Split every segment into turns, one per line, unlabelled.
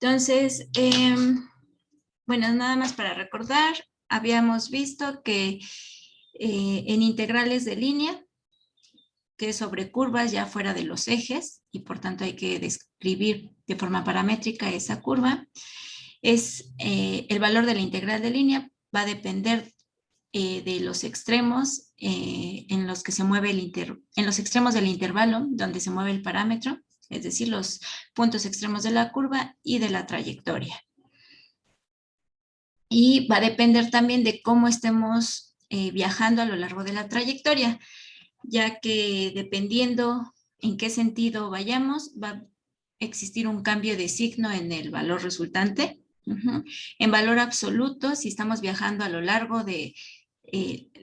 Entonces, bueno, nada más para recordar, habíamos visto que en integrales de línea, que es sobre curvas ya fuera de los ejes, y por tanto hay que describir de forma paramétrica esa curva, el valor de la integral de línea va a depender de los extremos en los que se mueve en los extremos del intervalo donde se mueve el parámetro, es decir, los puntos extremos de la curva y de la trayectoria. Y va a depender también de cómo estemos viajando a lo largo de la trayectoria, ya que dependiendo en qué sentido vayamos, va a existir un cambio de signo en el valor resultante. En valor absoluto, si estamos viajando a lo largo de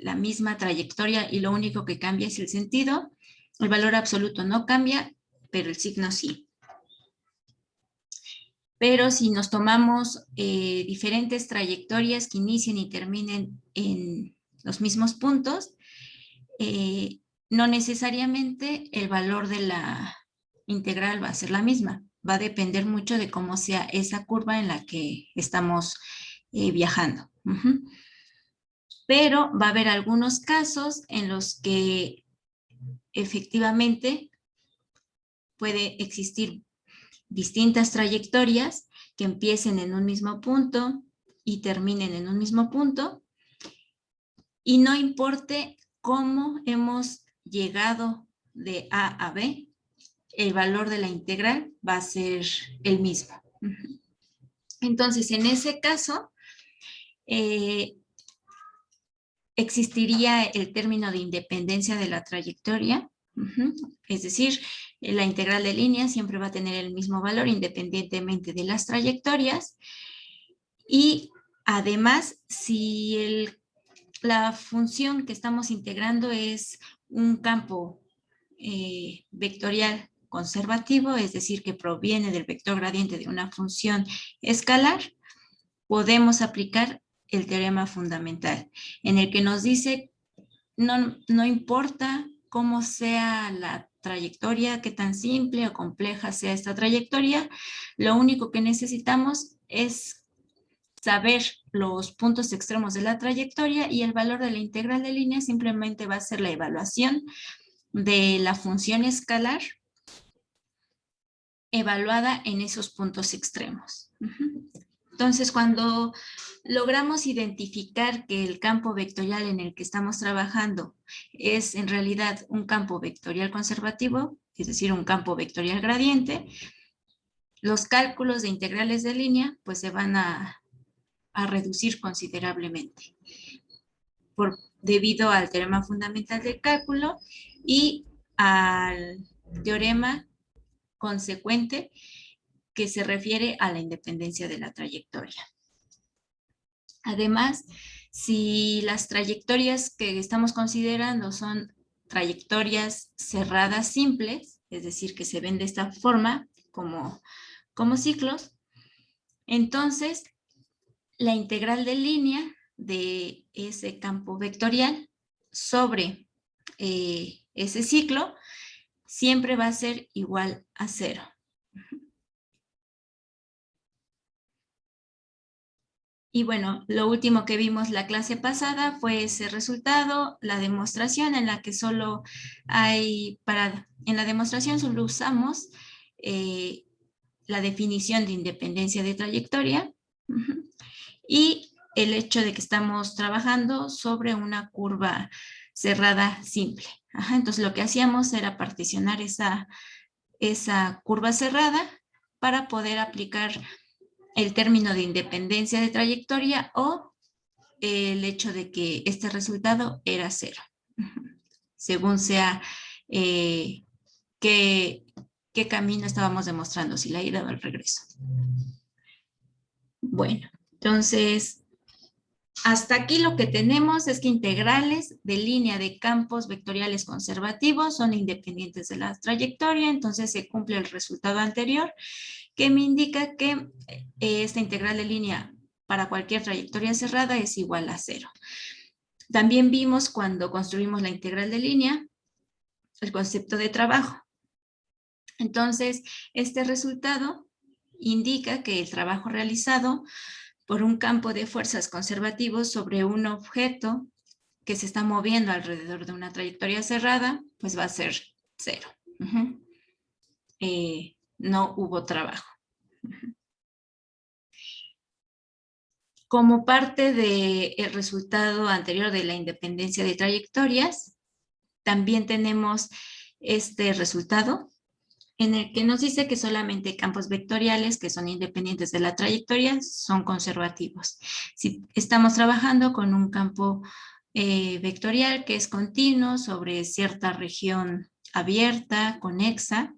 la misma trayectoria y lo único que cambia es el sentido, el valor absoluto no cambia, pero el signo sí. Pero si nos tomamos diferentes trayectorias que inicien y terminen en los mismos puntos, no necesariamente el valor de la integral va a ser la misma. Va a depender mucho de cómo sea esa curva en la que estamos viajando. Pero va a haber algunos casos en los que efectivamente puede existir distintas trayectorias que empiecen en un mismo punto y terminen en un mismo punto, y no importe cómo hemos llegado de A a B, el valor de la integral va a ser el mismo. Entonces, en ese caso, existiría el término de independencia de la trayectoria, es decir, la integral de línea siempre va a tener el mismo valor independientemente de las trayectorias. Y además, si la función que estamos integrando es un campo vectorial conservativo, es decir, que proviene del vector gradiente de una función escalar, podemos aplicar el teorema fundamental, en el que nos dice, no importa cómo sea la trayectoria, qué tan simple o compleja sea esta trayectoria, lo único que necesitamos es saber los puntos extremos de la trayectoria, y el valor de la integral de línea simplemente va a ser la evaluación de la función escalar evaluada en esos puntos extremos. Entonces, cuando logramos identificar que el campo vectorial en el que estamos trabajando es en realidad un campo vectorial conservativo, es decir, un campo vectorial gradiente, los cálculos de integrales de línea pues se van a reducir considerablemente debido al teorema fundamental del cálculo y al teorema consecuente que se refiere a la independencia de la trayectoria. Además, si las trayectorias que estamos considerando son trayectorias cerradas simples, es decir, que se ven de esta forma como ciclos, entonces la integral de línea de ese campo vectorial sobre ese ciclo siempre va a ser igual a 0. Y bueno, lo último que vimos la clase pasada fue ese resultado, la demostración en la que solo en la demostración solo usamos la definición de independencia de trayectoria y el hecho de que estamos trabajando sobre una curva cerrada simple. Entonces lo que hacíamos era particionar esa curva cerrada para poder aplicar el término de independencia de trayectoria o el hecho de que este resultado era 0, según sea qué camino estábamos demostrando, si la ida o el regreso. Bueno, entonces, hasta aquí lo que tenemos es que integrales de línea de campos vectoriales conservativos son independientes de la trayectoria, entonces se cumple el resultado anterior, que me indica que esta integral de línea para cualquier trayectoria cerrada es igual a 0. También vimos cuando construimos la integral de línea el concepto de trabajo. Entonces, este resultado indica que el trabajo realizado por un campo de fuerzas conservativos sobre un objeto que se está moviendo alrededor de una trayectoria cerrada, pues va a ser 0. No hubo trabajo. Como parte del resultado anterior de la independencia de trayectorias, también tenemos este resultado en el que nos dice que solamente campos vectoriales que son independientes de la trayectoria son conservativos. Si estamos trabajando con un campo vectorial que es continuo sobre cierta región abierta, conexa,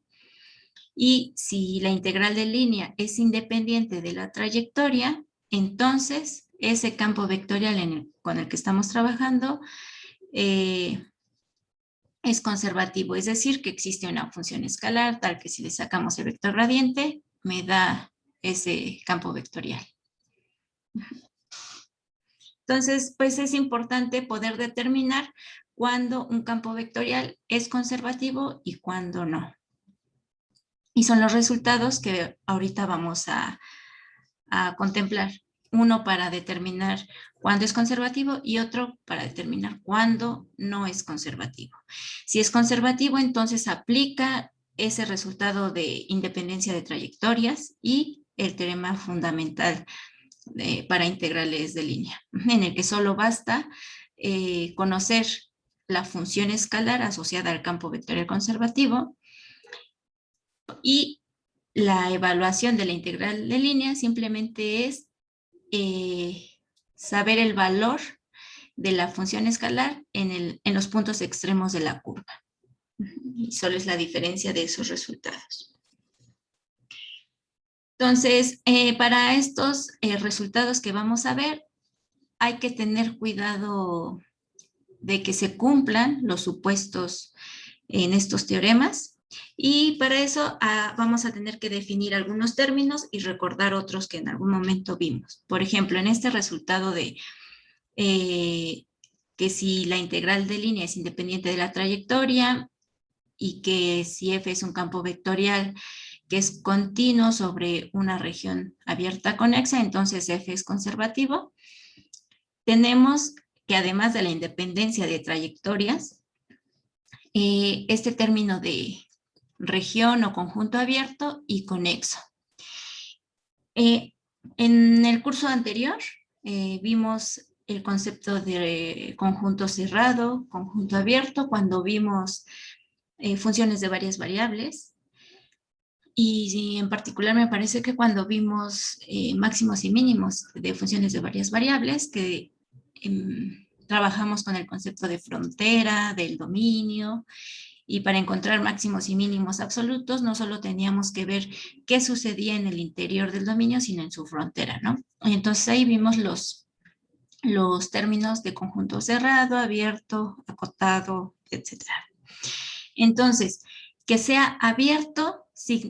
y si la integral de línea es independiente de la trayectoria, entonces ese campo vectorial con el que estamos trabajando es conservativo, es decir, que existe una función escalar tal que si le sacamos el vector gradiente, me da ese campo vectorial. Entonces, pues es importante poder determinar cuándo un campo vectorial es conservativo y cuándo no. Y son los resultados que ahorita vamos a contemplar. Uno para determinar cuándo es conservativo y otro para determinar cuándo no es conservativo. Si es conservativo, entonces aplica ese resultado de independencia de trayectorias y el teorema fundamental para integrales de línea, en el que solo basta conocer la función escalar asociada al campo vectorial conservativo y la evaluación de la integral de línea simplemente es saber el valor de la función escalar en los puntos extremos de la curva. Y solo es la diferencia de esos resultados. Entonces, para estos resultados que vamos a ver, hay que tener cuidado de que se cumplan los supuestos en estos teoremas. Y para eso vamos a tener que definir algunos términos y recordar otros que en algún momento vimos. Por ejemplo, en este resultado de que si la integral de línea es independiente de la trayectoria y que si f es un campo vectorial que es continuo sobre una región abierta conexa, entonces f es conservativo. Tenemos que además de la independencia de trayectorias, este término de región o conjunto abierto y conexo. En el curso anterior vimos el concepto de conjunto cerrado, conjunto abierto, cuando vimos funciones de varias variables. Y en particular me parece que cuando vimos máximos y mínimos de funciones de varias variables, que trabajamos con el concepto de frontera, del dominio, y para encontrar máximos y mínimos absolutos no solo teníamos que ver qué sucedía en el interior del dominio, sino en su frontera, ¿no? Y entonces ahí vimos los términos de conjunto cerrado, abierto, acotado, etc. Entonces, que sea abierto,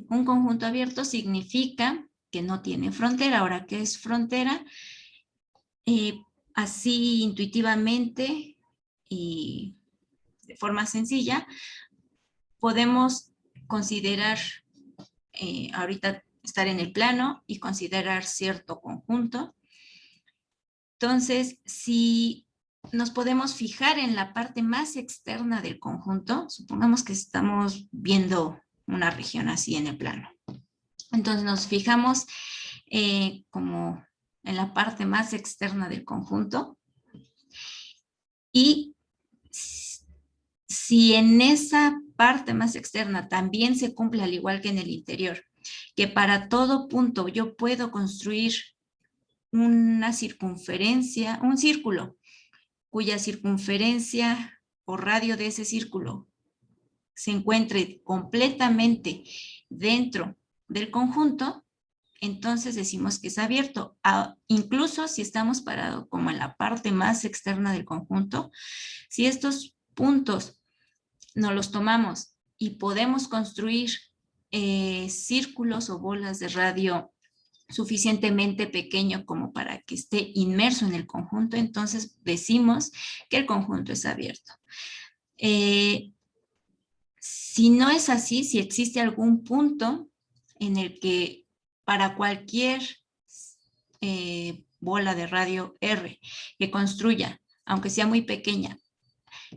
un conjunto abierto significa que no tiene frontera. Ahora, ¿qué es frontera? Así intuitivamente y de forma sencilla, podemos considerar, ahorita estar en el plano y considerar cierto conjunto. Entonces, si nos podemos fijar en la parte más externa del conjunto, supongamos que estamos viendo una región así en el plano. Entonces nos fijamos como en la parte más externa del conjunto y si en esa parte más externa también se cumple al igual que en el interior, que para todo punto yo puedo construir una circunferencia, un círculo, cuya circunferencia o radio de ese círculo se encuentre completamente dentro del conjunto, entonces decimos que es abierto. Incluso si estamos parados como en la parte más externa del conjunto, si estos puntos nos los tomamos y podemos construir círculos o bolas de radio suficientemente pequeño como para que esté inmerso en el conjunto, entonces decimos que el conjunto es abierto. Si no es así, si existe algún punto en el que para cualquier bola de radio R que construya, aunque sea muy pequeña,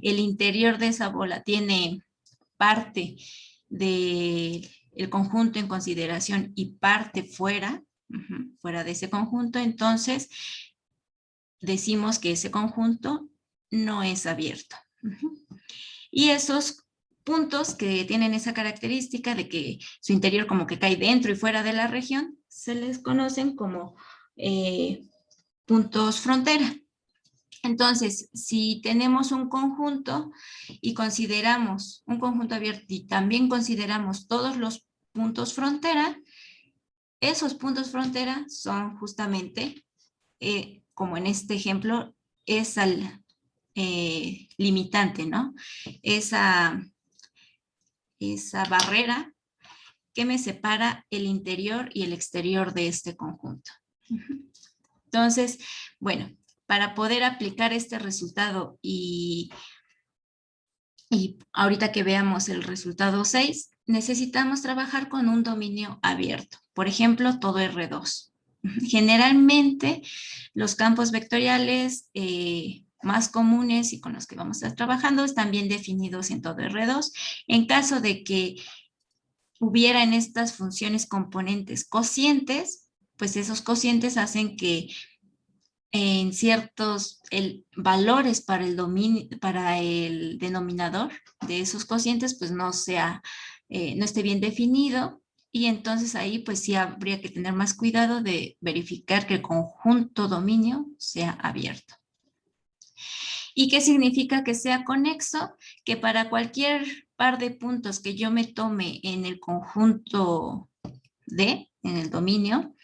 el interior de esa bola tiene parte del conjunto en consideración y parte fuera, fuera de ese conjunto, entonces decimos que ese conjunto no es abierto. Y esos puntos que tienen esa característica de que su interior como que cae dentro y fuera de la región, se les conocen como puntos frontera. Entonces, si tenemos un conjunto y consideramos un conjunto abierto y también consideramos todos los puntos frontera, esos puntos frontera son justamente, como en este ejemplo, es al limitante, ¿no? Esa barrera que me separa el interior y el exterior de este conjunto. Entonces, bueno, para poder aplicar este resultado y ahorita que veamos el resultado 6, necesitamos trabajar con un dominio abierto. Por ejemplo, todo R2. Generalmente, los campos vectoriales más comunes y con los que vamos a estar trabajando están bien definidos en todo R2. En caso de que hubiera en estas funciones componentes cocientes, pues esos cocientes hacen que en ciertos valores para el denominador de esos cocientes, pues no esté bien definido, y entonces ahí pues sí habría que tener más cuidado de verificar que el conjunto dominio sea abierto. ¿Y qué significa que sea conexo? Que para cualquier par de puntos que yo me tome en el conjunto D, en el dominio,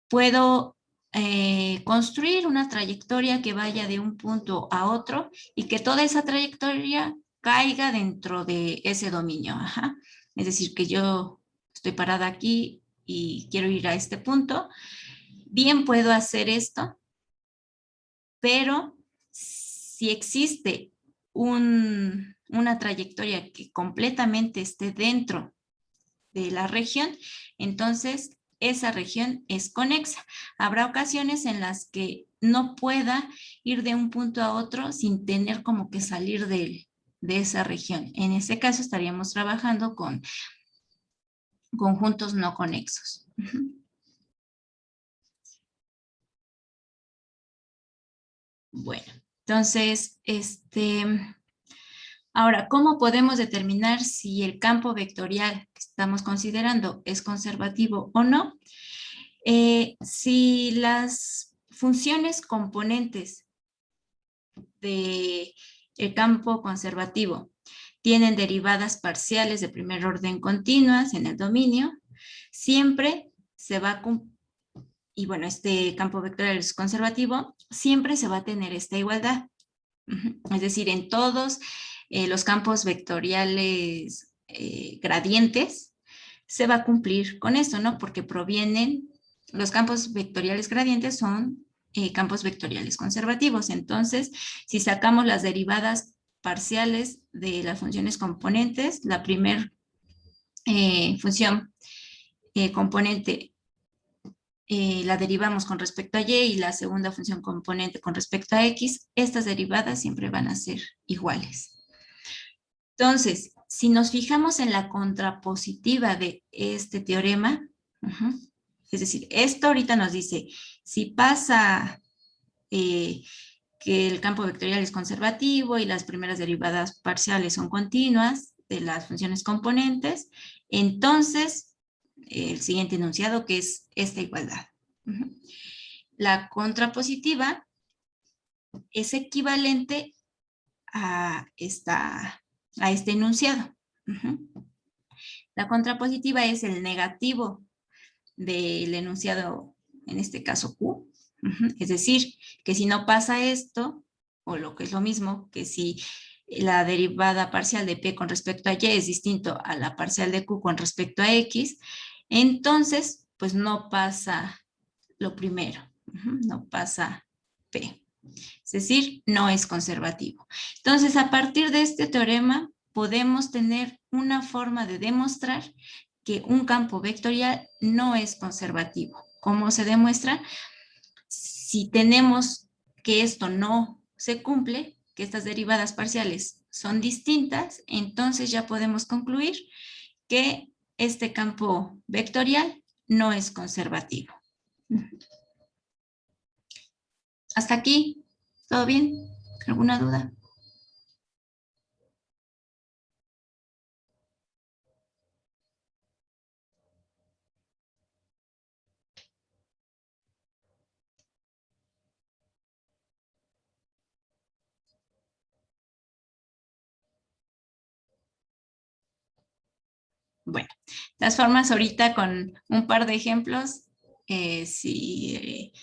puedo construir una trayectoria que vaya de un punto a otro y que toda esa trayectoria caiga dentro de ese dominio. Ajá. Es decir, que yo estoy parada aquí y quiero ir a este punto. Bien puedo hacer esto, pero si existe una trayectoria que completamente esté dentro de la región, entonces esa región es conexa. Habrá ocasiones en las que no pueda ir de un punto a otro sin tener como que salir de esa región. En ese caso estaríamos trabajando con conjuntos no conexos. Bueno, entonces, ahora, ¿cómo podemos determinar si el campo vectorial que estamos considerando es conservativo o no? Si las funciones componentes del campo conservativo tienen derivadas parciales de primer orden continuas en el dominio, siempre se va a y bueno, este campo vectorial es conservativo, siempre se va a tener esta igualdad. Es decir, en todos los campos vectoriales gradientes se va a cumplir con esto, ¿no? Porque los campos vectoriales gradientes son campos vectoriales conservativos. Entonces, si sacamos las derivadas parciales de las funciones componentes, la primera función componente la derivamos con respecto a y y la segunda función componente con respecto a x, estas derivadas siempre van a ser iguales. Entonces, si nos fijamos en la contrapositiva de este teorema, es decir, esto ahorita nos dice, si pasa que el campo vectorial es conservativo y las primeras derivadas parciales son continuas de las funciones componentes, entonces el siguiente enunciado que es esta igualdad. La contrapositiva es equivalente a este enunciado. La contrapositiva es el negativo del enunciado, en este caso Q. Es decir, que si no pasa esto, o lo que es lo mismo, que si la derivada parcial de P con respecto a Y es distinto a la parcial de Q con respecto a X, entonces, pues no pasa lo primero, no pasa P. Es decir, no es conservativo. Entonces, a partir de este teorema, podemos tener una forma de demostrar que un campo vectorial no es conservativo. ¿Cómo se demuestra? Si tenemos que esto no se cumple, que estas derivadas parciales son distintas, entonces ya podemos concluir que este campo vectorial no es conservativo. Hasta aquí, ¿todo bien? ¿Alguna duda? Bueno, de todas formas, ahorita con un par de ejemplos, si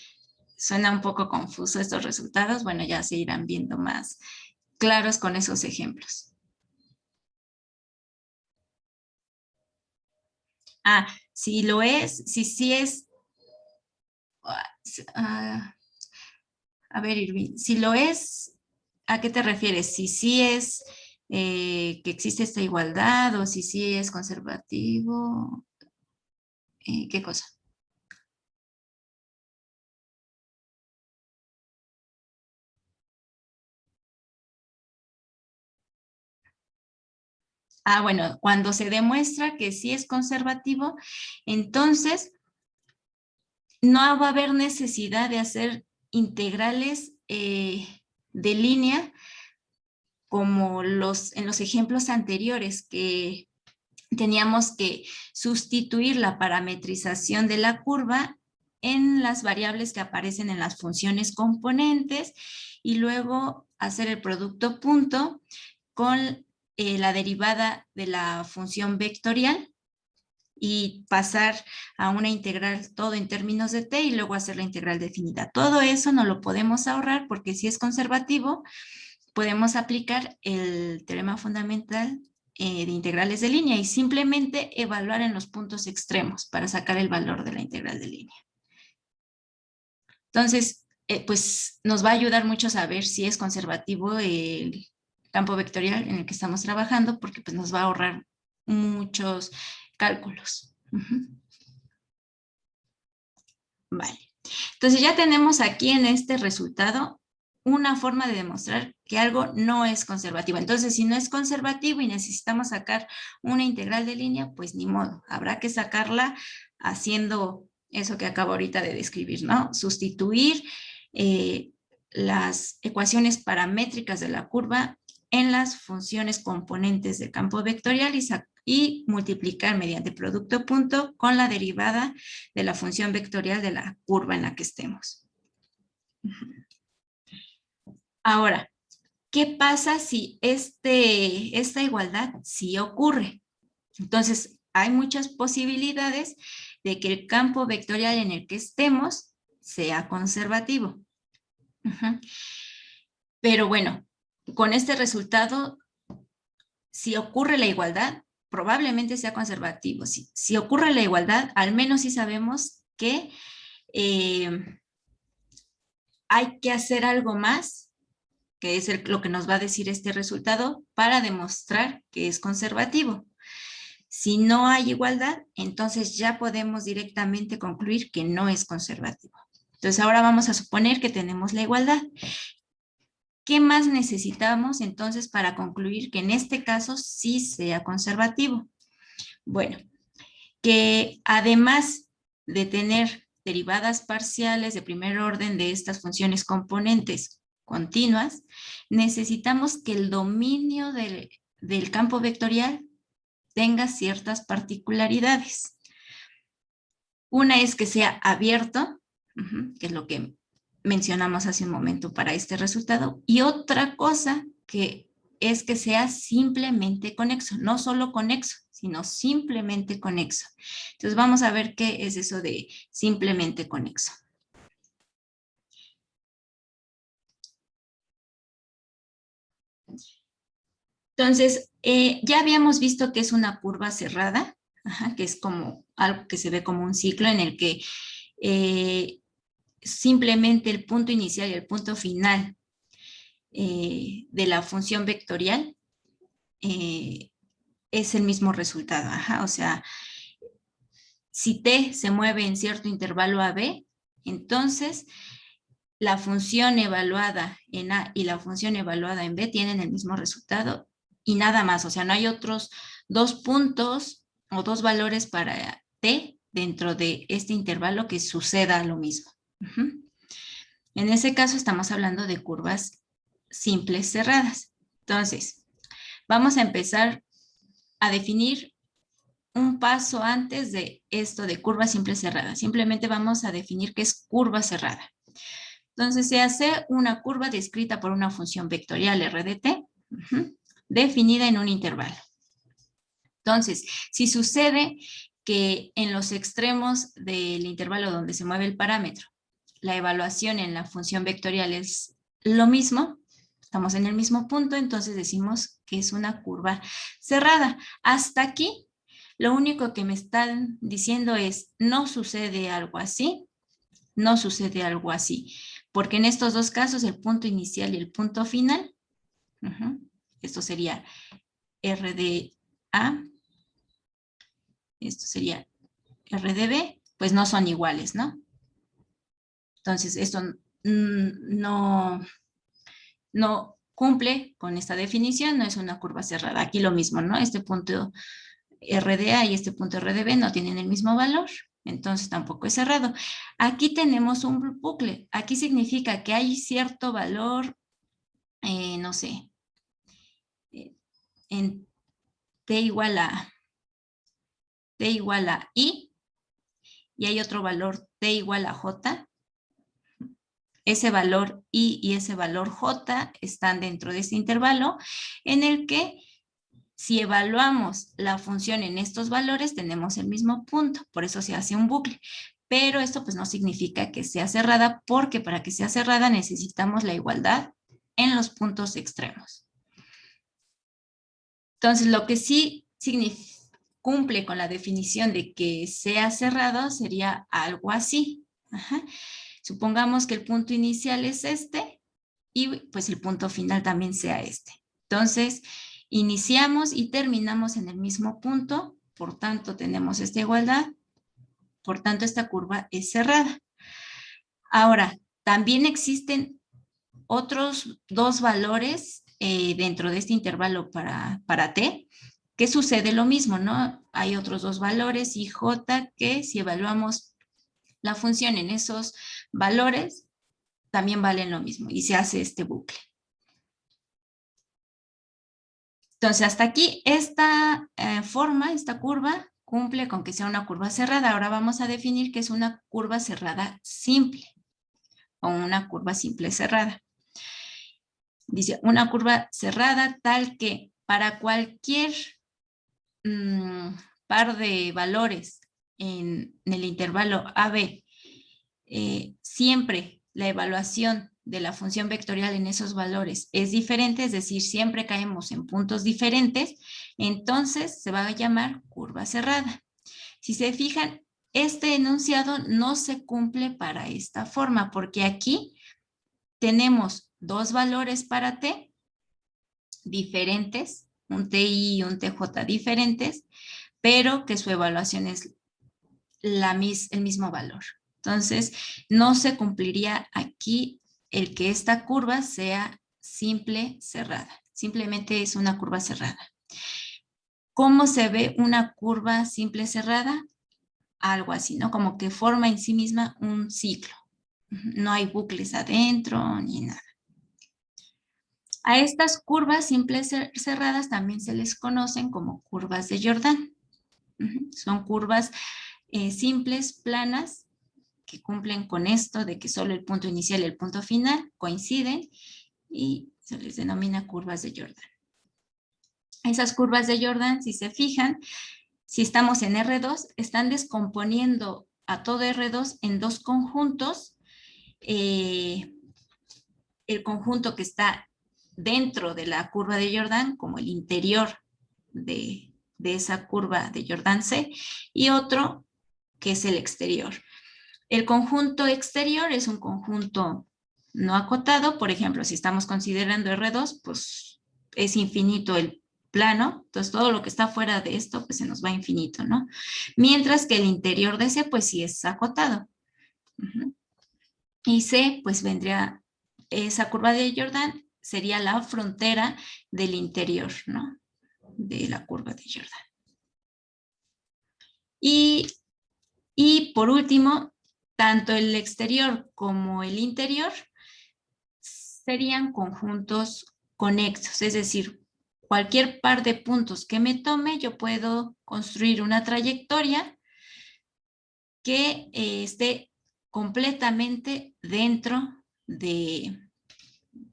suena un poco confuso estos resultados, bueno, ya se irán viendo más claros con esos ejemplos. Ah, si lo es, si sí es, a ver, Irving, si lo es, ¿a qué te refieres? Si sí es que existe esta igualdad o si sí es conservativo, ¿qué cosa? Ah, bueno, cuando se demuestra que sí es conservativo, entonces no va a haber necesidad de hacer integrales de línea como en los ejemplos anteriores que teníamos que sustituir la parametrización de la curva en las variables que aparecen en las funciones componentes y luego hacer el producto punto con la derivada de la función vectorial y pasar a una integral todo en términos de t y luego hacer la integral definida. Todo eso no lo podemos ahorrar porque si es conservativo, podemos aplicar el teorema fundamental de integrales de línea y simplemente evaluar en los puntos extremos para sacar el valor de la integral de línea. Entonces, pues nos va a ayudar mucho saber si es conservativo el campo vectorial en el que estamos trabajando porque pues nos va a ahorrar muchos cálculos. Vale. Entonces ya tenemos aquí en este resultado una forma de demostrar que algo no es conservativo. Entonces, si no es conservativo y necesitamos sacar una integral de línea, pues ni modo, habrá que sacarla haciendo eso que acabo ahorita de describir, ¿no? Sustituir las ecuaciones paramétricas de la curva en las funciones componentes del campo vectorial y multiplicar mediante producto punto con la derivada de la función vectorial de la curva en la que estemos. Ahora, ¿qué pasa si esta igualdad sí ocurre? Entonces, hay muchas posibilidades de que el campo vectorial en el que estemos sea conservativo. Pero bueno, con este resultado, si ocurre la igualdad, probablemente sea conservativo. Si ocurre la igualdad, al menos sí sabemos que hay que hacer algo más, que es lo que nos va a decir este resultado, para demostrar que es conservativo. Si no hay igualdad, entonces ya podemos directamente concluir que no es conservativo. Entonces ahora vamos a suponer que tenemos la igualdad. ¿Qué más necesitamos entonces para concluir que en este caso sí sea conservativo? Bueno, que además de tener derivadas parciales de primer orden de estas funciones componentes continuas, necesitamos que el dominio del campo vectorial tenga ciertas particularidades. Una es que sea abierto, que es lo que mencionamos hace un momento para este resultado, y otra cosa que es que sea simplemente conexo, no solo conexo, sino simplemente conexo. Entonces vamos a ver qué es eso de simplemente conexo. Entonces, ya habíamos visto que es una curva cerrada, que es como algo que se ve como un ciclo en el que simplemente el punto inicial y el punto final de la función vectorial es el mismo resultado. O sea, si t se mueve en cierto intervalo AB, entonces la función evaluada en A y la función evaluada en B tienen el mismo resultado y nada más. O sea, no hay otros dos puntos o dos valores para t dentro de este intervalo que suceda lo mismo. En ese caso estamos hablando de curvas simples cerradas. Entonces, vamos a empezar a definir un paso antes de esto de curva simple cerrada. Simplemente vamos a definir qué es curva cerrada. Entonces, se hace una curva descrita por una función vectorial R de t, definida en un intervalo. Entonces, si sucede que en los extremos del intervalo donde se mueve el parámetro, la evaluación en la función vectorial es lo mismo, estamos en el mismo punto, entonces decimos que es una curva cerrada. Hasta aquí, lo único que me están diciendo es, no sucede algo así, no sucede algo así, porque en estos dos casos, el punto inicial y el punto final, esto sería R de A, esto sería R de B, pues no son iguales, ¿no? Entonces, esto no cumple con esta definición, no es una curva cerrada. Aquí lo mismo, ¿no? Este punto R de A y este punto R de B no tienen el mismo valor, entonces tampoco es cerrado. Aquí tenemos un bucle. Aquí significa que hay cierto valor, no sé, en t igual a I, y hay otro valor t igual a J. Ese valor I y ese valor J están dentro de este intervalo en el que si evaluamos la función en estos valores tenemos el mismo punto, por eso se hace un bucle. Pero esto pues no significa que sea cerrada, porque para que sea cerrada necesitamos la igualdad en los puntos extremos. Entonces, lo que sí cumple con la definición de que sea cerrado sería algo así. Supongamos que el punto inicial es este y pues el punto final también sea este. Entonces, iniciamos y terminamos en el mismo punto, por tanto tenemos esta igualdad, por tanto esta curva es cerrada. Ahora, también existen otros dos valores dentro de este intervalo para t, que sucede lo mismo, ¿no? Hay otros dos valores, y j, que si evaluamos la función en esos valores, también valen lo mismo, y se hace este bucle. Entonces, hasta aquí esta forma, esta curva, cumple con que sea una curva cerrada. Ahora vamos a definir qué es una curva cerrada simple, o una curva simple cerrada. Dice, una curva cerrada tal que para cualquier par de valores en el intervalo AB, siempre la evaluación de la función vectorial en esos valores es diferente, es decir, siempre caemos en puntos diferentes, entonces se va a llamar curva cerrada. Si se fijan, este enunciado no se cumple para esta forma, porque aquí tenemos dos valores para t diferentes, un TI y un TJ diferentes, pero que su evaluación es el mismo valor. Entonces, no se cumpliría aquí el que esta curva sea simple cerrada. Simplemente es una curva cerrada. ¿Cómo se ve una curva simple cerrada? Algo así, ¿no? Como que forma en sí misma un ciclo. No hay bucles adentro ni nada. A estas curvas simples cerradas también se les conocen como curvas de Jordan. Son curvas simples, planas, que cumplen con esto de que solo el punto inicial y el punto final coinciden y se les denomina curvas de Jordan. Esas curvas de Jordan, si se fijan, si estamos en R2, están descomponiendo a todo R2 en dos conjuntos. El conjunto que está dentro de la curva de Jordan, como el interior de esa curva de Jordan C, y otro que es el exterior. El conjunto exterior es un conjunto no acotado, por ejemplo, si estamos considerando R2, pues es infinito el plano, entonces todo lo que está fuera de esto pues se nos va a infinito, ¿no? Mientras que el interior de C pues sí es acotado. Y C pues vendría, esa curva de Jordan sería la frontera del interior, ¿no? De la curva de Jordan. Y por último, tanto el exterior como el interior serían conjuntos conexos, es decir, cualquier par de puntos que me tome, yo puedo construir una trayectoria que esté completamente dentro de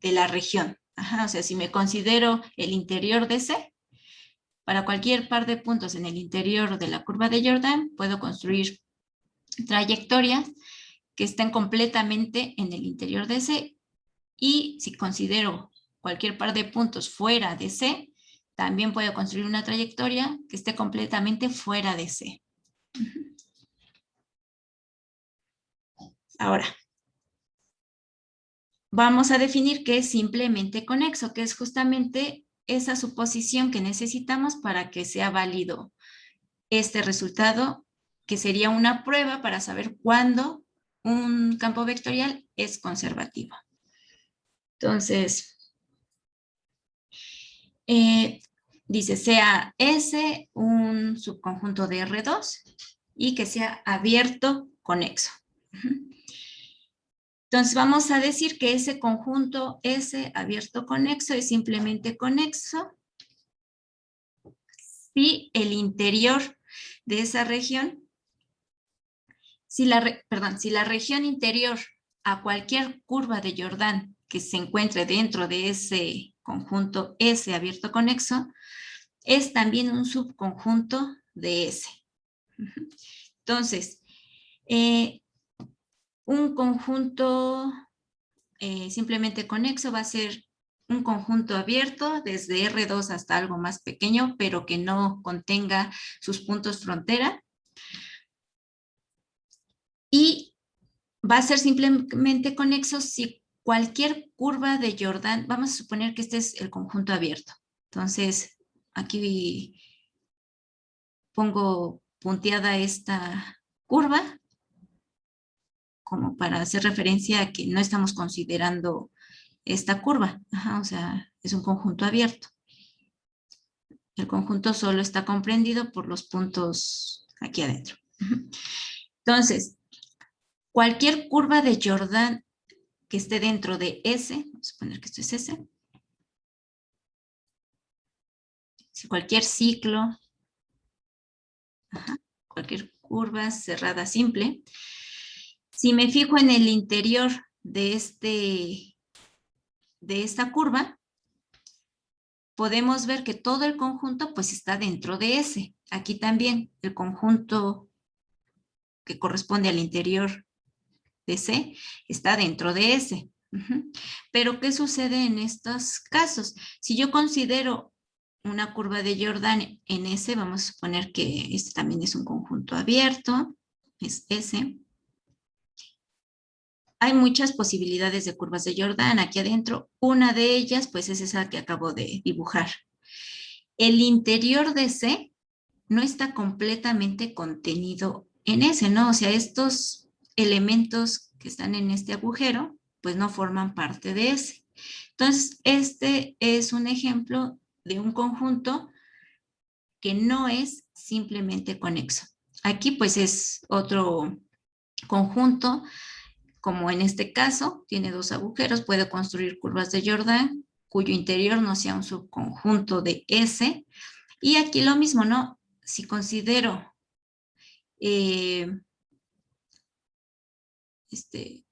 la región. Ajá, o sea, si me considero el interior de C, para cualquier par de puntos en el interior de la curva de Jordan, puedo construir trayectorias que estén completamente en el interior de C. Y si considero cualquier par de puntos fuera de C, también puedo construir una trayectoria que esté completamente fuera de C. Ahora, vamos a definir qué es simplemente conexo, que es justamente esa suposición que necesitamos para que sea válido este resultado, que sería una prueba para saber cuándo un campo vectorial es conservativo. Entonces, dice sea S un subconjunto de R2 y que sea abierto conexo. Entonces vamos a decir que ese conjunto S abierto conexo es simplemente conexo si el interior de esa región, si la región interior a cualquier curva de Jordan que se encuentre dentro de ese conjunto S abierto conexo, es también un subconjunto de S. Entonces, un conjunto simplemente conexo va a ser un conjunto abierto desde R2 hasta algo más pequeño, pero que no contenga sus puntos frontera. Y va a ser simplemente conexo si cualquier curva de Jordan, vamos a suponer que este es el conjunto abierto. Entonces, aquí pongo punteada esta curva como para hacer referencia a que no estamos considerando esta curva. Ajá, o sea, es un conjunto abierto. El conjunto solo está comprendido por los puntos aquí adentro. Entonces, cualquier curva de Jordan que esté dentro de S, vamos a suponer que esto es S, si cualquier ciclo, cualquier curva cerrada simple, si me fijo en el interior de esta curva, podemos ver que todo el conjunto pues está dentro de S. Aquí también el conjunto que corresponde al interior de C está dentro de S. Pero, ¿qué sucede en estos casos? Si yo considero una curva de Jordan en S, vamos a suponer que este también es un conjunto abierto, es S. Hay muchas posibilidades de curvas de Jordan aquí adentro. Una de ellas, pues, es esa que acabo de dibujar. El interior de C no está completamente contenido en S, ¿no? O sea, estos elementos que están en este agujero, pues no forman parte de S. Entonces, este es un ejemplo de un conjunto que no es simplemente conexo. Aquí, pues, es otro conjunto, como en este caso, tiene dos agujeros, puede construir curvas de Jordan, cuyo interior no sea un subconjunto de S. Y aquí lo mismo, ¿no? Si considero este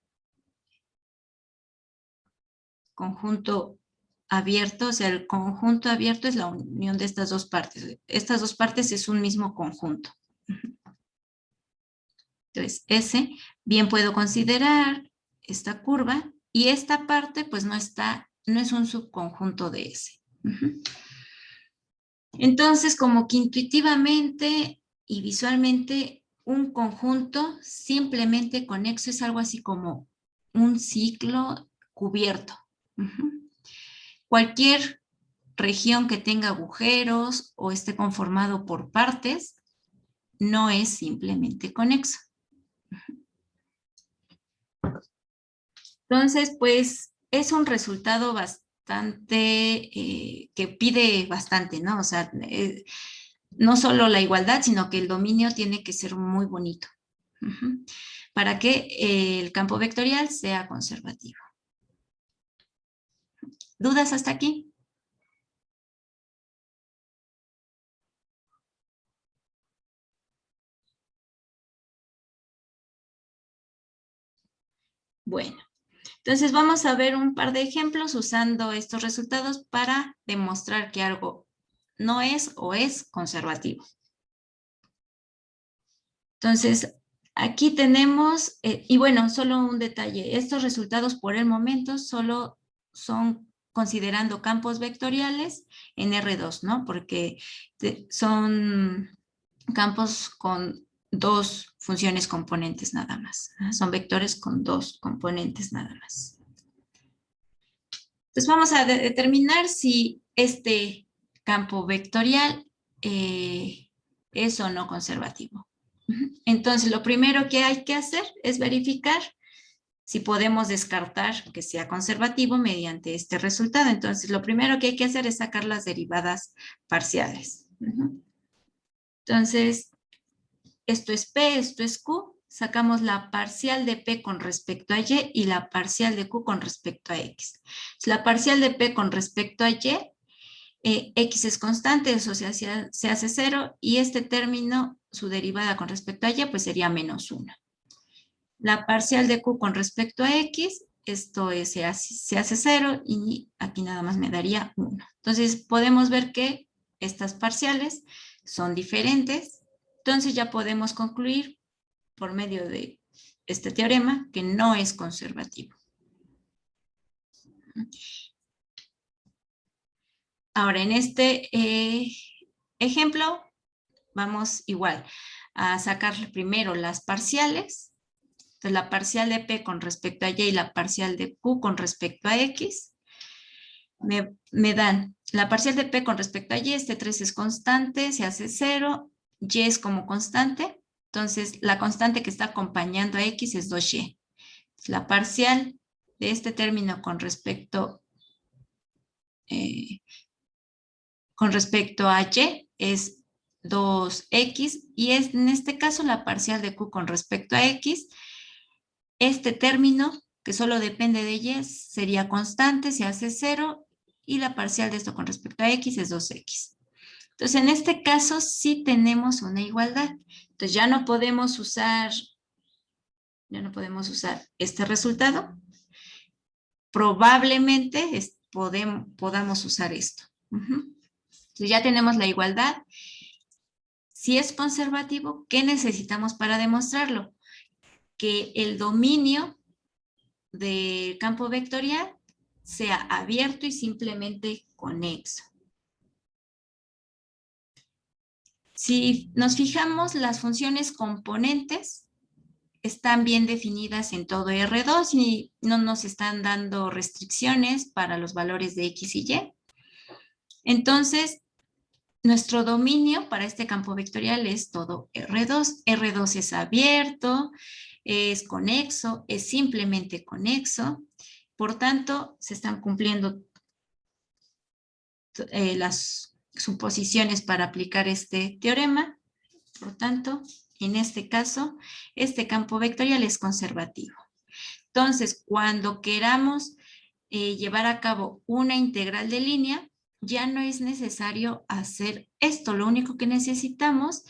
conjunto abierto, o sea, el conjunto abierto es la unión de estas dos partes. Estas dos partes es un mismo conjunto. Entonces, S, bien puedo considerar esta curva y esta parte pues no es un subconjunto de S. Entonces, como que intuitivamente y visualmente un conjunto simplemente conexo es algo así como un ciclo cubierto. Cualquier región que tenga agujeros o esté conformado por partes, no es simplemente conexo. Entonces, pues es un resultado bastante, que pide bastante, ¿no? O sea, no solo la igualdad, sino que el dominio tiene que ser muy bonito. Para que el campo vectorial sea conservativo. ¿Dudas hasta aquí? Bueno, entonces vamos a ver un par de ejemplos usando estos resultados para demostrar que algo no es o es conservativo. Entonces, aquí tenemos, y bueno, solo un detalle, estos resultados por el momento solo son considerando campos vectoriales en R2, ¿no? Porque son campos con dos funciones componentes nada más. Son vectores con dos componentes nada más. Entonces vamos a determinar si este campo vectorial es o no conservativo. Entonces lo primero que hay que hacer es verificar si podemos descartar que sea conservativo mediante este resultado. Entonces lo primero que hay que hacer es sacar las derivadas parciales. Entonces, esto es P, esto es Q. Sacamos la parcial de P con respecto a Y la parcial de Q con respecto a X. La parcial de P con respecto a Y, X es constante, eso se hace 0, y este término, su derivada con respecto a Y, pues sería menos 1. La parcial de Q con respecto a X, esto es, se hace 0, y aquí nada más me daría 1. Entonces podemos ver que estas parciales son diferentes. Entonces ya podemos concluir por medio de este teorema que no es conservativo. Ahora, en este ejemplo, vamos igual a sacar primero las parciales. Entonces, la parcial de P con respecto a Y y la parcial de Q con respecto a X. Me dan la parcial de P con respecto a Y, este 3 es constante, se hace 0, Y es como constante. Entonces, la constante que está acompañando a X es 2Y. La parcial de este término con respecto a Y es 2X, y es en este caso la parcial de Q con respecto a X. Este término, que solo depende de Y, sería constante, se hace 0, y la parcial de esto con respecto a X es 2X. Entonces, en este caso sí tenemos una igualdad. Entonces, ya no podemos usar este resultado. Probablemente podamos usar esto. Entonces, ya tenemos la igualdad. Si es conservativo, ¿qué necesitamos para demostrarlo? Que el dominio del campo vectorial sea abierto y simplemente conexo. Si nos fijamos, las funciones componentes están bien definidas en todo R2 y no nos están dando restricciones para los valores de X y Y. Entonces, nuestro dominio para este campo vectorial es todo R2. R2 es abierto, es conexo, es simplemente conexo. Por tanto, se están cumpliendo las suposiciones para aplicar este teorema. Por tanto, en este caso, este campo vectorial es conservativo. Entonces, cuando queramos llevar a cabo una integral de línea, ya no es necesario hacer esto. Lo único que necesitamos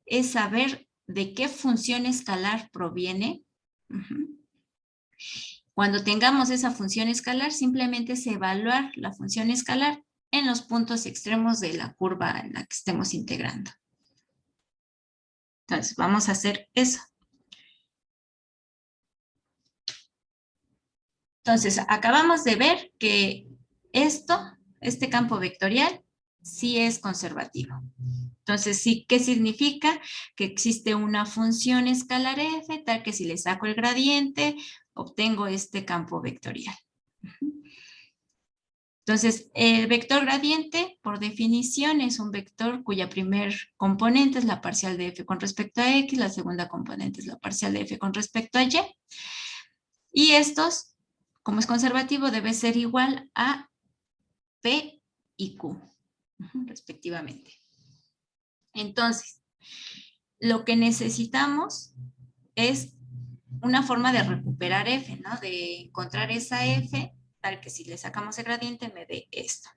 es saber de qué función escalar proviene. Cuando tengamos esa función escalar, simplemente es evaluar la función escalar en los puntos extremos de la curva en la que estemos integrando. Entonces, vamos a hacer eso. Entonces, acabamos de ver que este campo vectorial, sí es conservativo. Entonces, sí, ¿qué significa? Que existe una función escalar f, tal que si le saco el gradiente, obtengo este campo vectorial. Entonces, el vector gradiente, por definición, es un vector cuya primer componente es la parcial de f con respecto a x, la segunda componente es la parcial de f con respecto a y. Y estos, como es conservativo, debe ser igual a P y Q, respectivamente. Entonces, lo que necesitamos es una forma de recuperar f, ¿no? De encontrar esa f, tal que si le sacamos el gradiente me dé esto.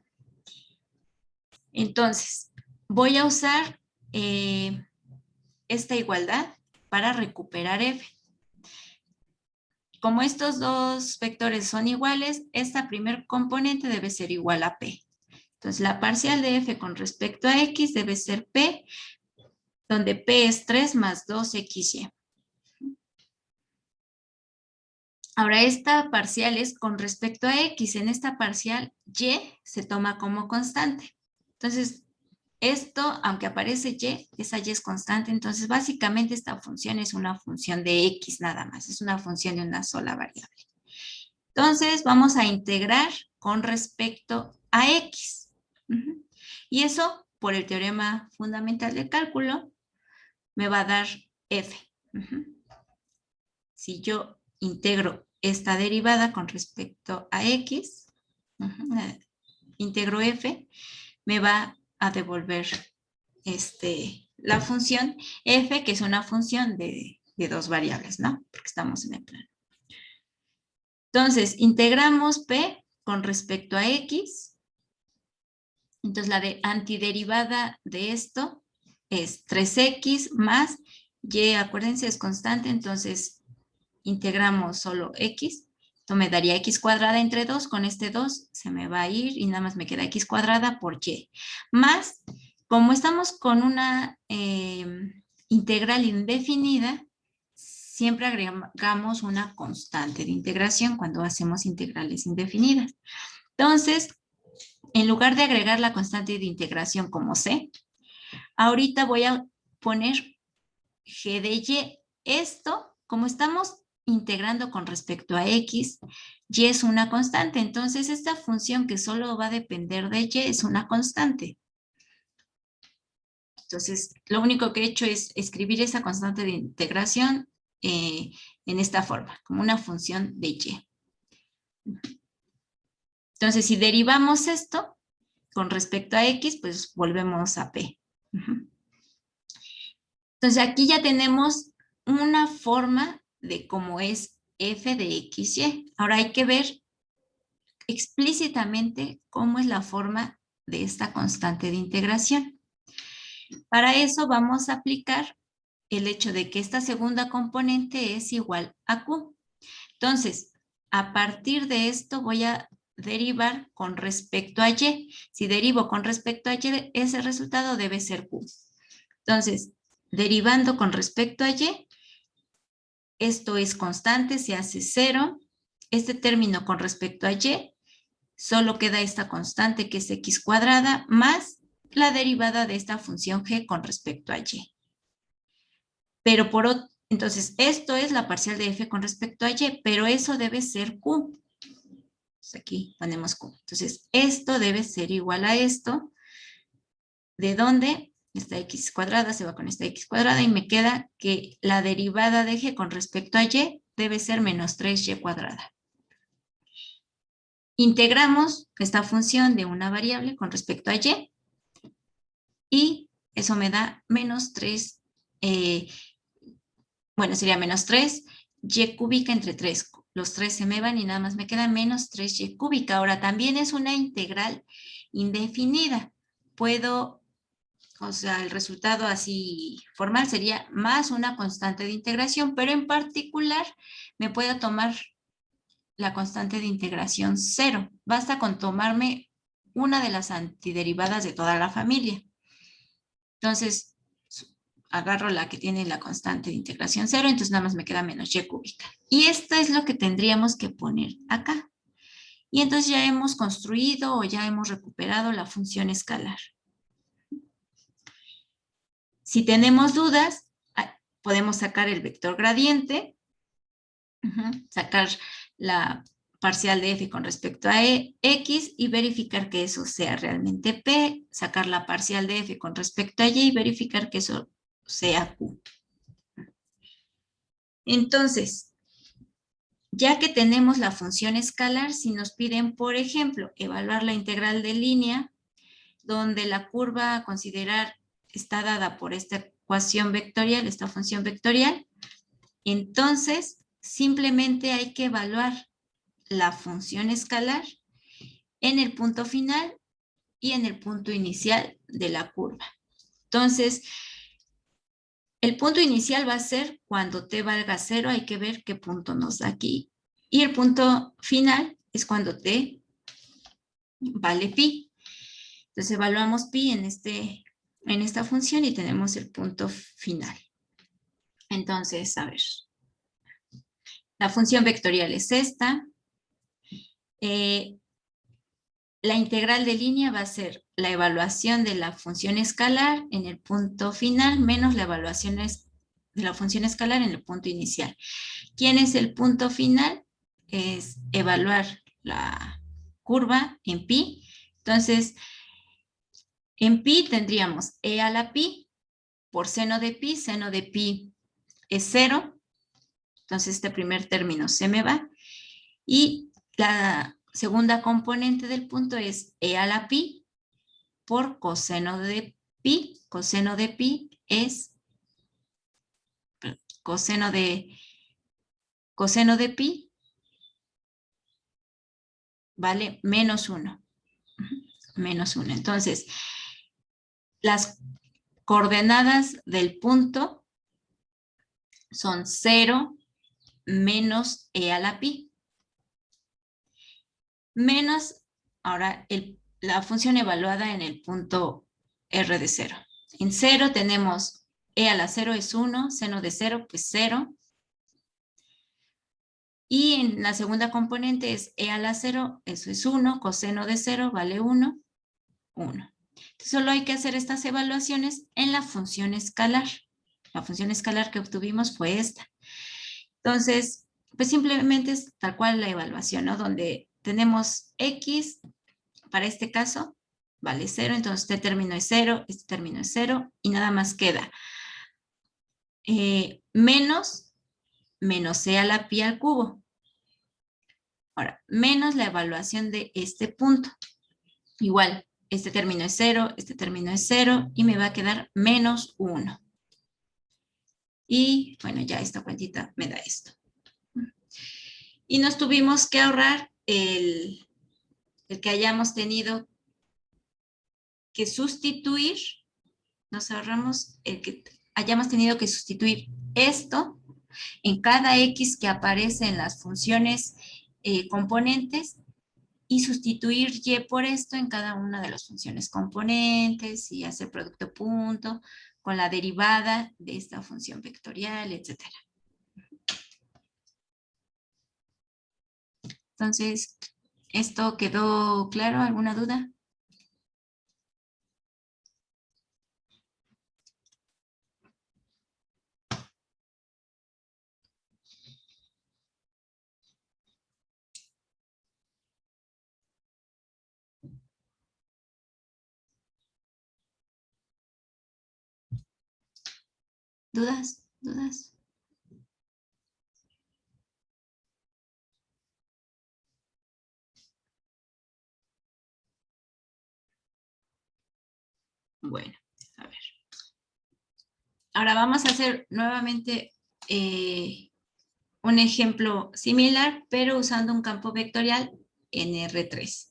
Entonces, voy a usar esta igualdad para recuperar f. Como estos dos vectores son iguales, esta primer componente debe ser igual a p. Entonces, la parcial de f con respecto a x debe ser p, donde p es 3 más 2xy. Ahora, esta parcial es con respecto a x. En esta parcial, y se toma como constante. Entonces, esto, aunque aparece y, esa y es constante. Entonces, básicamente esta función es una función de x nada más. Es una función de una sola variable. Entonces, vamos a integrar con respecto a x. Y eso, por el teorema fundamental de cálculo, me va a dar f. Si yo integro esta derivada con respecto a x, integro f, me va a devolver la función f, que es una función de dos variables, ¿no? Porque estamos en el plano. Entonces, integramos p con respecto a x. Entonces, la antiderivada de esto es 3x más y, acuérdense, es constante, entonces integramos solo x. Esto me daría x cuadrada entre 2. Con este 2 se me va a ir y nada más me queda x cuadrada por y. Más, como estamos con una integral indefinida, siempre agregamos una constante de integración cuando hacemos integrales indefinidas. Entonces, en lugar de agregar la constante de integración como c, ahorita voy a poner g de y. Esto, como estamos integrando con respecto a x, y es una constante. Entonces, esta función que solo va a depender de y es una constante. Entonces, lo único que he hecho es escribir esa constante de integración en esta forma, como una función de y. Entonces, si derivamos esto con respecto a x, pues volvemos a p. Entonces, aquí ya tenemos una forma de cómo es f de x, y. Ahora hay que ver explícitamente cómo es la forma de esta constante de integración. Para eso vamos a aplicar el hecho de que esta segunda componente es igual a q. Entonces, a partir de esto voy a derivar con respecto a y. Si derivo con respecto a y, ese resultado debe ser q. Entonces, derivando con respecto a y, esto es constante, se hace 0. Este término con respecto a y, solo queda esta constante que es x cuadrada más la derivada de esta función g con respecto a y. Pero entonces, esto es la parcial de f con respecto a y, pero eso debe ser q. Entonces, aquí ponemos q. Entonces, esto debe ser igual a esto, de donde esta x cuadrada se va con esta x cuadrada y me queda que la derivada de g con respecto a y debe ser menos 3y cuadrada. Integramos esta función de una variable con respecto a y eso me da menos 3, bueno, sería menos 3 y cúbica entre 3. Los 3 se me van y nada más me queda menos 3y cúbica. Ahora, también es una integral indefinida. Puedo, o sea, el resultado así formal sería más una constante de integración, pero en particular me puedo tomar la constante de integración 0. Basta con tomarme una de las antiderivadas de toda la familia. Entonces, agarro la que tiene la constante de integración 0, entonces nada más me queda menos y cúbica. Y esto es lo que tendríamos que poner acá. Y entonces ya hemos construido o ya hemos recuperado la función escalar. Si tenemos dudas, podemos sacar el vector gradiente, sacar la parcial de f con respecto a x y verificar que eso sea realmente p, sacar la parcial de f con respecto a y y verificar que eso sea q. Entonces, ya que tenemos la función escalar, si nos piden, por ejemplo, evaluar la integral de línea, donde la curva a considerar está dada por esta ecuación vectorial, esta función vectorial, entonces simplemente hay que evaluar la función escalar en el punto final y en el punto inicial de la curva. Entonces, el punto inicial va a ser cuando t valga 0, hay que ver qué punto nos da aquí. Y el punto final es cuando t vale pi. Entonces evaluamos pi en esta función y tenemos el punto final. Entonces, a ver. La función vectorial es esta. La integral de línea va a ser la evaluación de la función escalar en el punto final menos la evaluación de la función escalar en el punto inicial. ¿Quién es el punto final? Es evaluar la curva en pi. Entonces, en pi tendríamos e a la pi por seno de pi es 0. Entonces, este primer término se me va. Y la segunda componente del punto es e a la pi por coseno de pi. Coseno de pi es coseno de pi vale menos 1. Menos 1. Entonces, las coordenadas del punto son 0 menos e a la pi. Menos, ahora, la función evaluada en el punto r de 0. En 0 tenemos e a la 0 es 1, seno de 0 pues 0. Y en la segunda componente es e a la 0, eso es 1, coseno de 0 vale 1, 1. Entonces solo hay que hacer estas evaluaciones en la función escalar. La función escalar que obtuvimos fue esta. Entonces, pues simplemente es tal cual la evaluación, ¿no? Donde tenemos x, para este caso, vale 0, entonces este término es 0, este término es 0, y nada más queda menos e a la pi al cubo. Ahora, menos la evaluación de este punto. Igual, este término es 0, este término es 0, y me va a quedar menos 1. Y bueno, ya esta cuentita me da esto. Y nos tuvimos que ahorrar el que hayamos tenido que sustituir, nos ahorramos el que hayamos tenido que sustituir esto en cada x que aparece en las funciones componentes y sustituir y por esto en cada una de las funciones componentes y hacer producto punto con la derivada de esta función vectorial, etc. Entonces, ¿esto quedó claro? ¿Alguna duda? ¿Dudas? ¿Dudas? Bueno, a ver. Ahora vamos a hacer nuevamente un ejemplo similar, pero usando un campo vectorial en R3.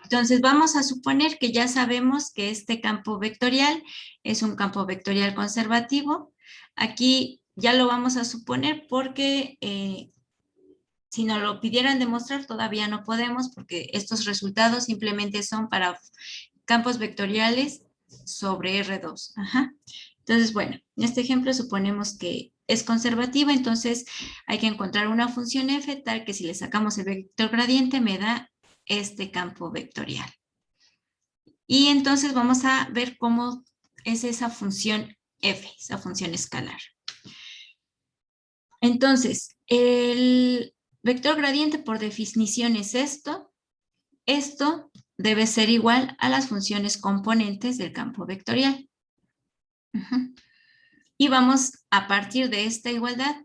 Entonces vamos a suponer que ya sabemos que este campo vectorial es un campo vectorial conservativo. Aquí ya lo vamos a suponer porque si nos lo pidieran demostrar todavía no podemos porque estos resultados simplemente son para campos vectoriales sobre R2. Ajá. Entonces, bueno, en este ejemplo suponemos que es conservativa, entonces hay que encontrar una función f tal que si le sacamos el vector gradiente me da este campo vectorial. Y entonces vamos a ver cómo es esa función f, esa función escalar. Entonces, el vector gradiente por definición es esto. Esto debe ser igual a las funciones componentes del campo vectorial. Y vamos a partir de esta igualdad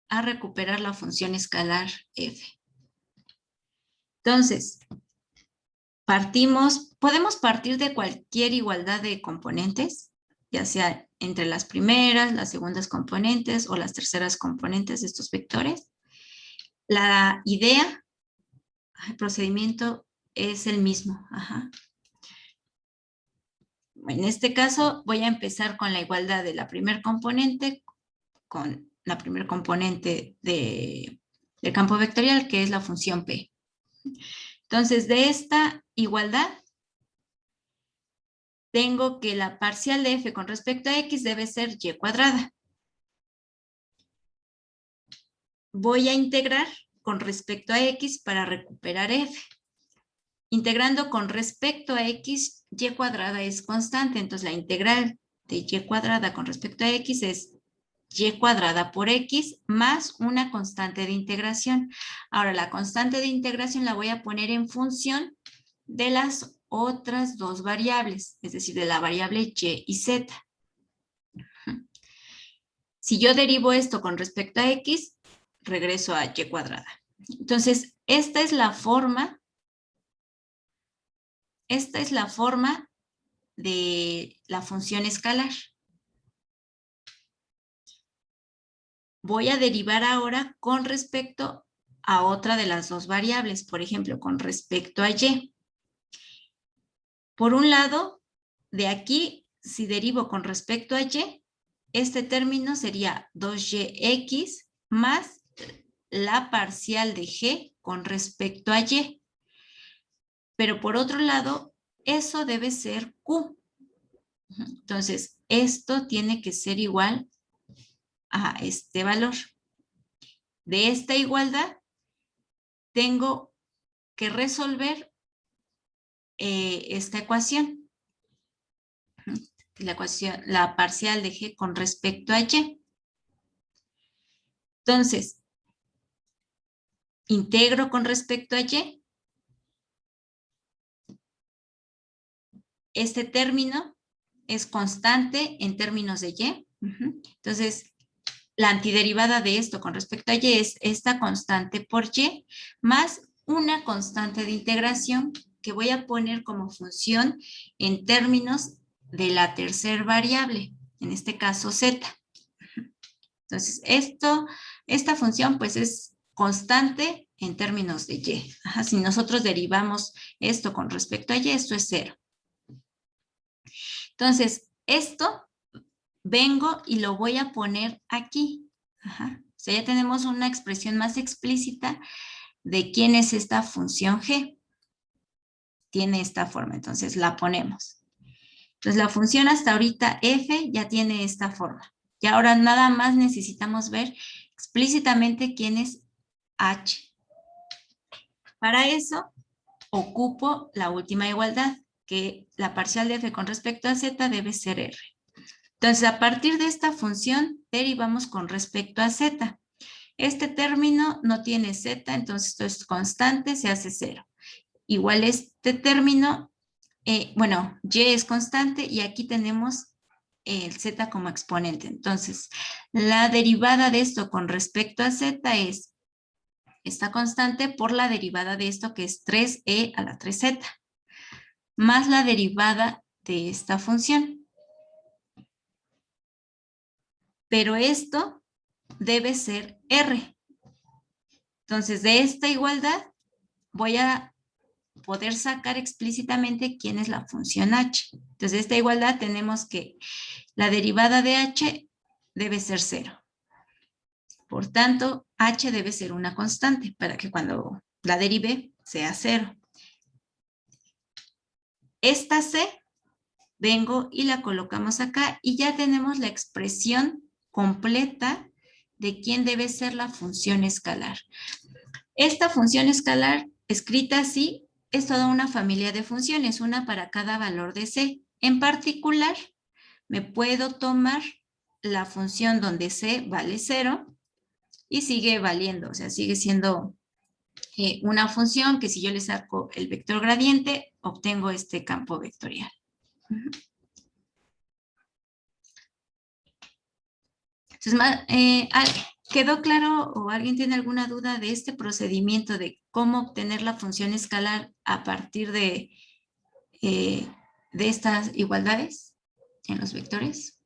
a recuperar la función escalar f. Entonces, podemos partir de cualquier igualdad de componentes, ya sea entre las primeras, las segundas componentes o las terceras componentes de estos vectores. La idea, el procedimiento es el mismo. En este caso voy a empezar con la igualdad de la primer componente con la primer componente del campo vectorial, que es la función P. Entonces, de esta igualdad, tengo que la parcial de f con respecto a x debe ser y cuadrada. Voy a integrar con respecto a x para recuperar f. Integrando con respecto a x, y cuadrada es constante, entonces la integral de y cuadrada con respecto a x es y cuadrada por x más una constante de integración. Ahora, la constante de integración la voy a poner en función de las otras dos variables, es decir, de la variable y y z. Si yo derivo esto con respecto a x, regreso a y cuadrada. Entonces, esta es la forma de la función escalar. Voy a derivar ahora con respecto a otra de las dos variables, por ejemplo, con respecto a y. Por un lado, de aquí, si derivo con respecto a y, este término sería 2yx más la parcial de g con respecto a y. Pero por otro lado, eso debe ser q. Entonces, esto tiene que ser igual a este valor. De esta igualdad, tengo que resolver esta ecuación. La parcial de g con respecto a y. Entonces, integro con respecto a y. Este término es constante en términos de y. Entonces, la antiderivada de esto con respecto a y es esta constante por y más una constante de integración que voy a poner como función en términos de la tercera variable, en este caso z. Entonces, esta función pues es constante en términos de y. Si nosotros derivamos esto con respecto a y, esto es 0. Entonces, esto vengo y lo voy a poner aquí. O sea, ya tenemos una expresión más explícita de quién es esta función g. Tiene esta forma, entonces la ponemos. Entonces, la función hasta ahorita f ya tiene esta forma. Y ahora nada más necesitamos ver explícitamente quién es h. Para eso, ocupo la última igualdad, que la parcial de f con respecto a z debe ser r. Entonces, a partir de esta función, derivamos con respecto a z. Este término no tiene z, entonces esto es constante, se hace 0. Igual este término, bueno, y es constante y aquí tenemos el z como exponente. Entonces, la derivada de esto con respecto a z es esta constante por la derivada de esto que es 3e a la 3z, más la derivada de esta función. Pero esto debe ser r. Entonces, de esta igualdad voy a poder sacar explícitamente quién es la función h. Entonces, de esta igualdad tenemos que la derivada de h debe ser 0. Por tanto, h debe ser una constante para que cuando la derive sea 0. Esta c, vengo y la colocamos acá y ya tenemos la expresión completa de quién debe ser la función escalar. Esta función escalar, escrita así, es toda una familia de funciones, una para cada valor de c. En particular, me puedo tomar la función donde c vale 0 y sigue valiendo, o sea, sigue siendo una función que si yo le saco el vector gradiente, obtengo este campo vectorial. Entonces, ¿quedó claro o alguien tiene alguna duda de este procedimiento de cómo obtener la función escalar a partir eh, de estas igualdades en los vectores?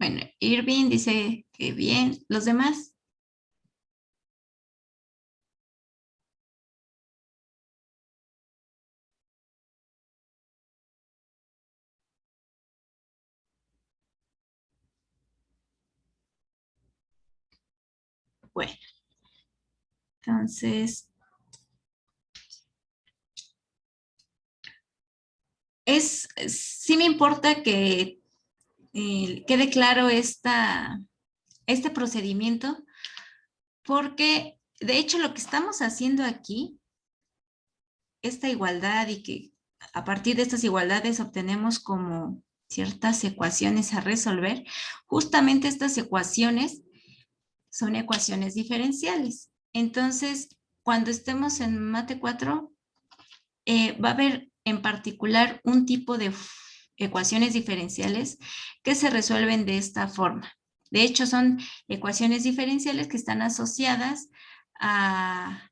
Bueno, Irving dice que bien. ¿Los demás? Bueno, entonces, sí me importa que quede claro este procedimiento, porque de hecho lo que estamos haciendo aquí, esta igualdad y que a partir de estas igualdades obtenemos como ciertas ecuaciones a resolver, justamente estas ecuaciones son ecuaciones diferenciales. Entonces, cuando estemos en Mate 4, va a haber en particular un tipo de ecuaciones diferenciales que se resuelven de esta forma. De hecho, son ecuaciones diferenciales que están asociadas a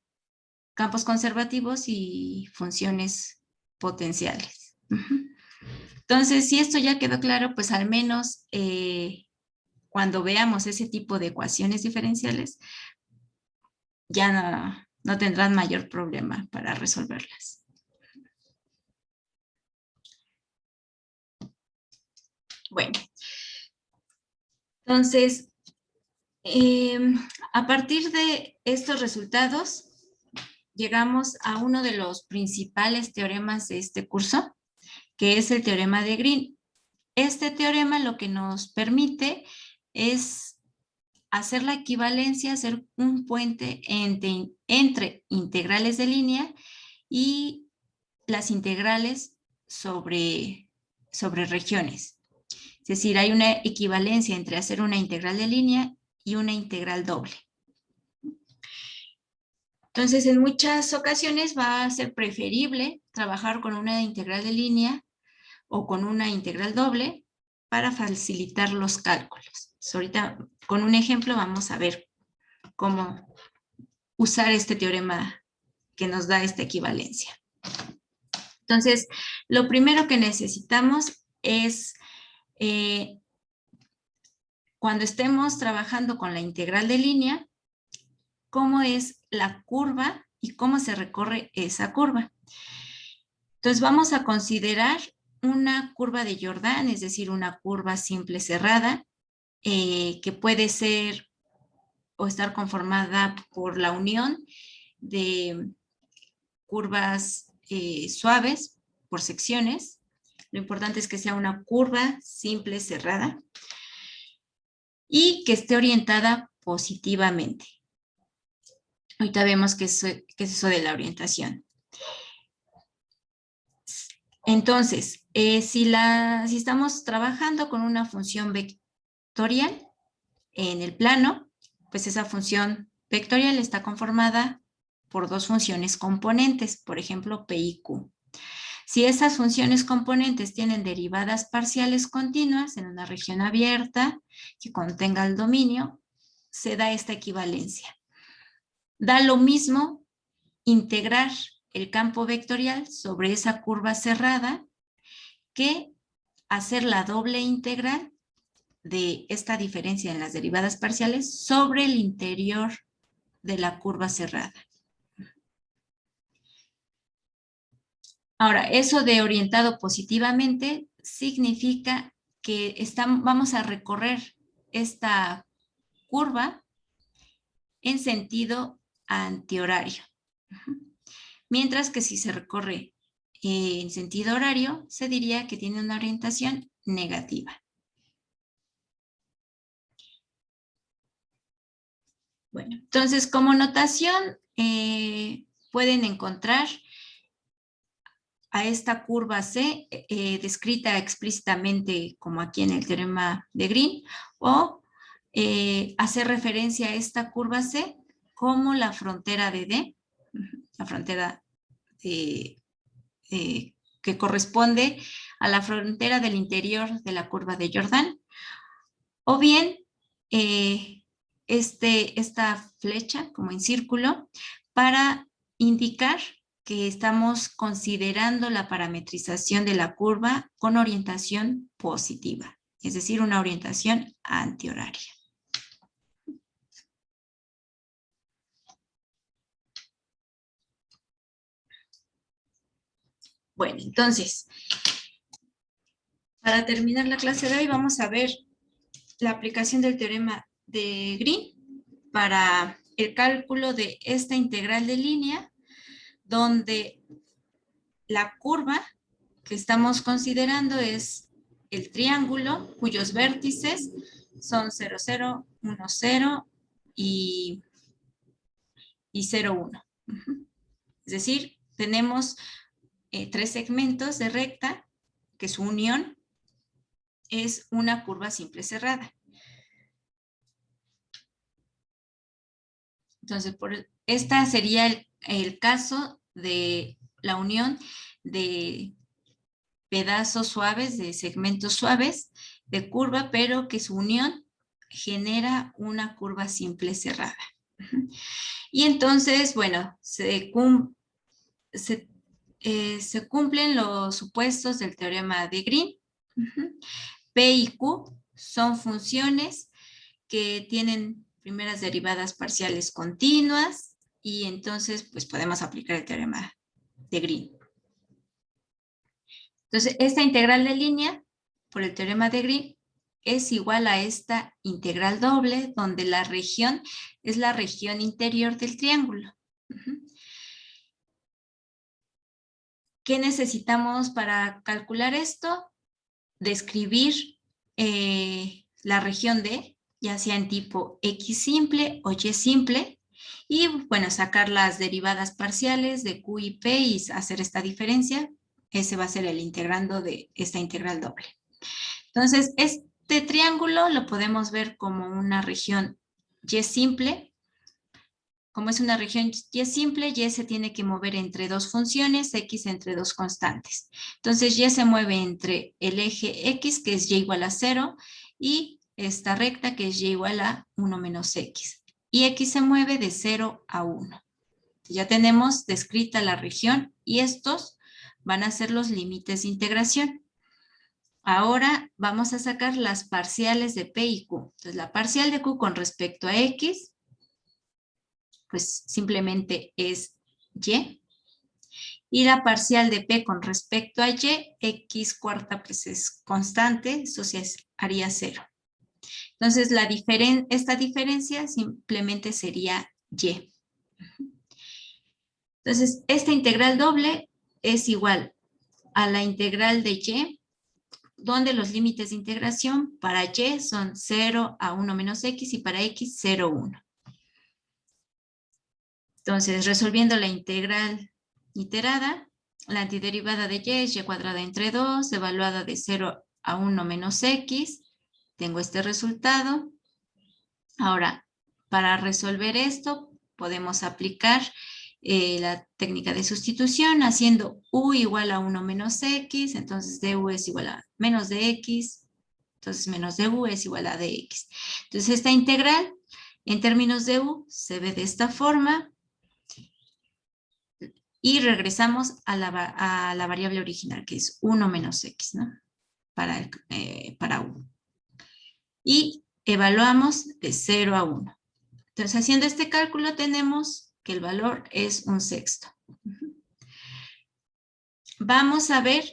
campos conservativos y funciones potenciales. Entonces, si esto ya quedó claro, pues al menos cuando veamos ese tipo de ecuaciones diferenciales, ya no tendrán mayor problema para resolverlas. Bueno, entonces, a partir de estos resultados, llegamos a uno de los principales teoremas de este curso, que es el teorema de Green. Este teorema lo que nos permite es hacer la equivalencia, hacer un puente entre integrales de línea y las integrales sobre regiones. Es decir, hay una equivalencia entre hacer una integral de línea y una integral doble. Entonces, en muchas ocasiones va a ser preferible trabajar con una integral de línea o con una integral doble para facilitar los cálculos. Ahorita, con un ejemplo, vamos a ver cómo usar este teorema que nos da esta equivalencia. Entonces, lo primero que necesitamos es, cuando estemos trabajando con la integral de línea, cómo es la curva y cómo se recorre esa curva. Entonces, vamos a considerar una curva de Jordan, es decir, una curva simple cerrada, que puede ser o estar conformada por la unión de curvas suaves por secciones. Lo importante es que sea una curva simple cerrada y que esté orientada positivamente. Ahorita vemos qué es eso de la orientación. Entonces, si estamos trabajando con una función vectorial en el plano, pues esa función vectorial está conformada por dos funciones componentes, por ejemplo, P y Q. Si esas funciones componentes tienen derivadas parciales continuas en una región abierta que contenga el dominio, se da esta equivalencia. Da lo mismo integrar el campo vectorial sobre esa curva cerrada que hacer la doble integral de esta diferencia en las derivadas parciales sobre el interior de la curva cerrada. Ahora, eso de orientado positivamente significa que vamos a recorrer esta curva en sentido antihorario. Mientras que si se recorre en sentido horario, se diría que tiene una orientación negativa. Bueno, entonces como notación pueden encontrar a esta curva C descrita explícitamente como aquí en el teorema de Green, o hacer referencia a esta curva C como la frontera de D, la frontera que corresponde a la frontera del interior de la curva de Jordan, o bien esta flecha como en círculo para indicar que estamos considerando la parametrización de la curva con orientación positiva, es decir, una orientación antihoraria. Bueno, entonces, para terminar la clase de hoy vamos a ver la aplicación del teorema de Green para el cálculo de esta integral de línea, donde la curva que estamos considerando es el triángulo cuyos vértices son 0, 0, 1, 0 y 0, 1. Es decir, tenemos tres segmentos de recta que su unión es una curva simple cerrada. Entonces, esta sería el caso de la unión de pedazos suaves, de segmentos suaves de curva, pero que su unión genera una curva simple cerrada. Y entonces, bueno, se cumplen los supuestos del teorema de Green. P y Q son funciones que tienen primeras derivadas parciales continuas y entonces pues podemos aplicar el teorema de Green. Entonces, esta integral de línea por el teorema de Green es igual a esta integral doble, donde la región es la región interior del triángulo. ¿Qué necesitamos para calcular esto? Describir la región D, ya sea en tipo X simple o Y simple, y bueno, sacar las derivadas parciales de Q y P y hacer esta diferencia. Ese va a ser el integrando de esta integral doble. Entonces, este triángulo lo podemos ver como una región Y simple. Como es una región Y simple, Y se tiene que mover entre dos funciones, X entre dos constantes. Entonces, Y se mueve entre el eje X, que es Y igual a 0, y esta recta, que es Y igual a 1 menos X. Y X se mueve de 0 a 1. Ya tenemos descrita la región y estos van a ser los límites de integración. Ahora vamos a sacar las parciales de P y Q. Entonces, la parcial de Q con respecto a X, pues simplemente es Y. Y la parcial de P con respecto a Y, X cuarta pues es constante, eso sí haría 0. Entonces, esta diferencia simplemente sería Y. Entonces, esta integral doble es igual a la integral de Y, donde los límites de integración para Y son 0 a 1 menos X y para X 0, 1. Entonces, resolviendo la integral iterada, la antiderivada de Y es Y cuadrada entre 2, evaluada de 0 a 1 menos X. Tengo este resultado. Ahora, para resolver esto, podemos aplicar la técnica de sustitución haciendo U igual a 1 menos X, entonces DU es igual a menos de X, entonces menos de U es igual a dx. Entonces esta integral en términos de U se ve de esta forma y regresamos a la variable original, que es 1 menos X, ¿no? Para U. Y evaluamos de 0 a 1. Entonces, haciendo este cálculo tenemos que el valor es 1/6. Vamos a ver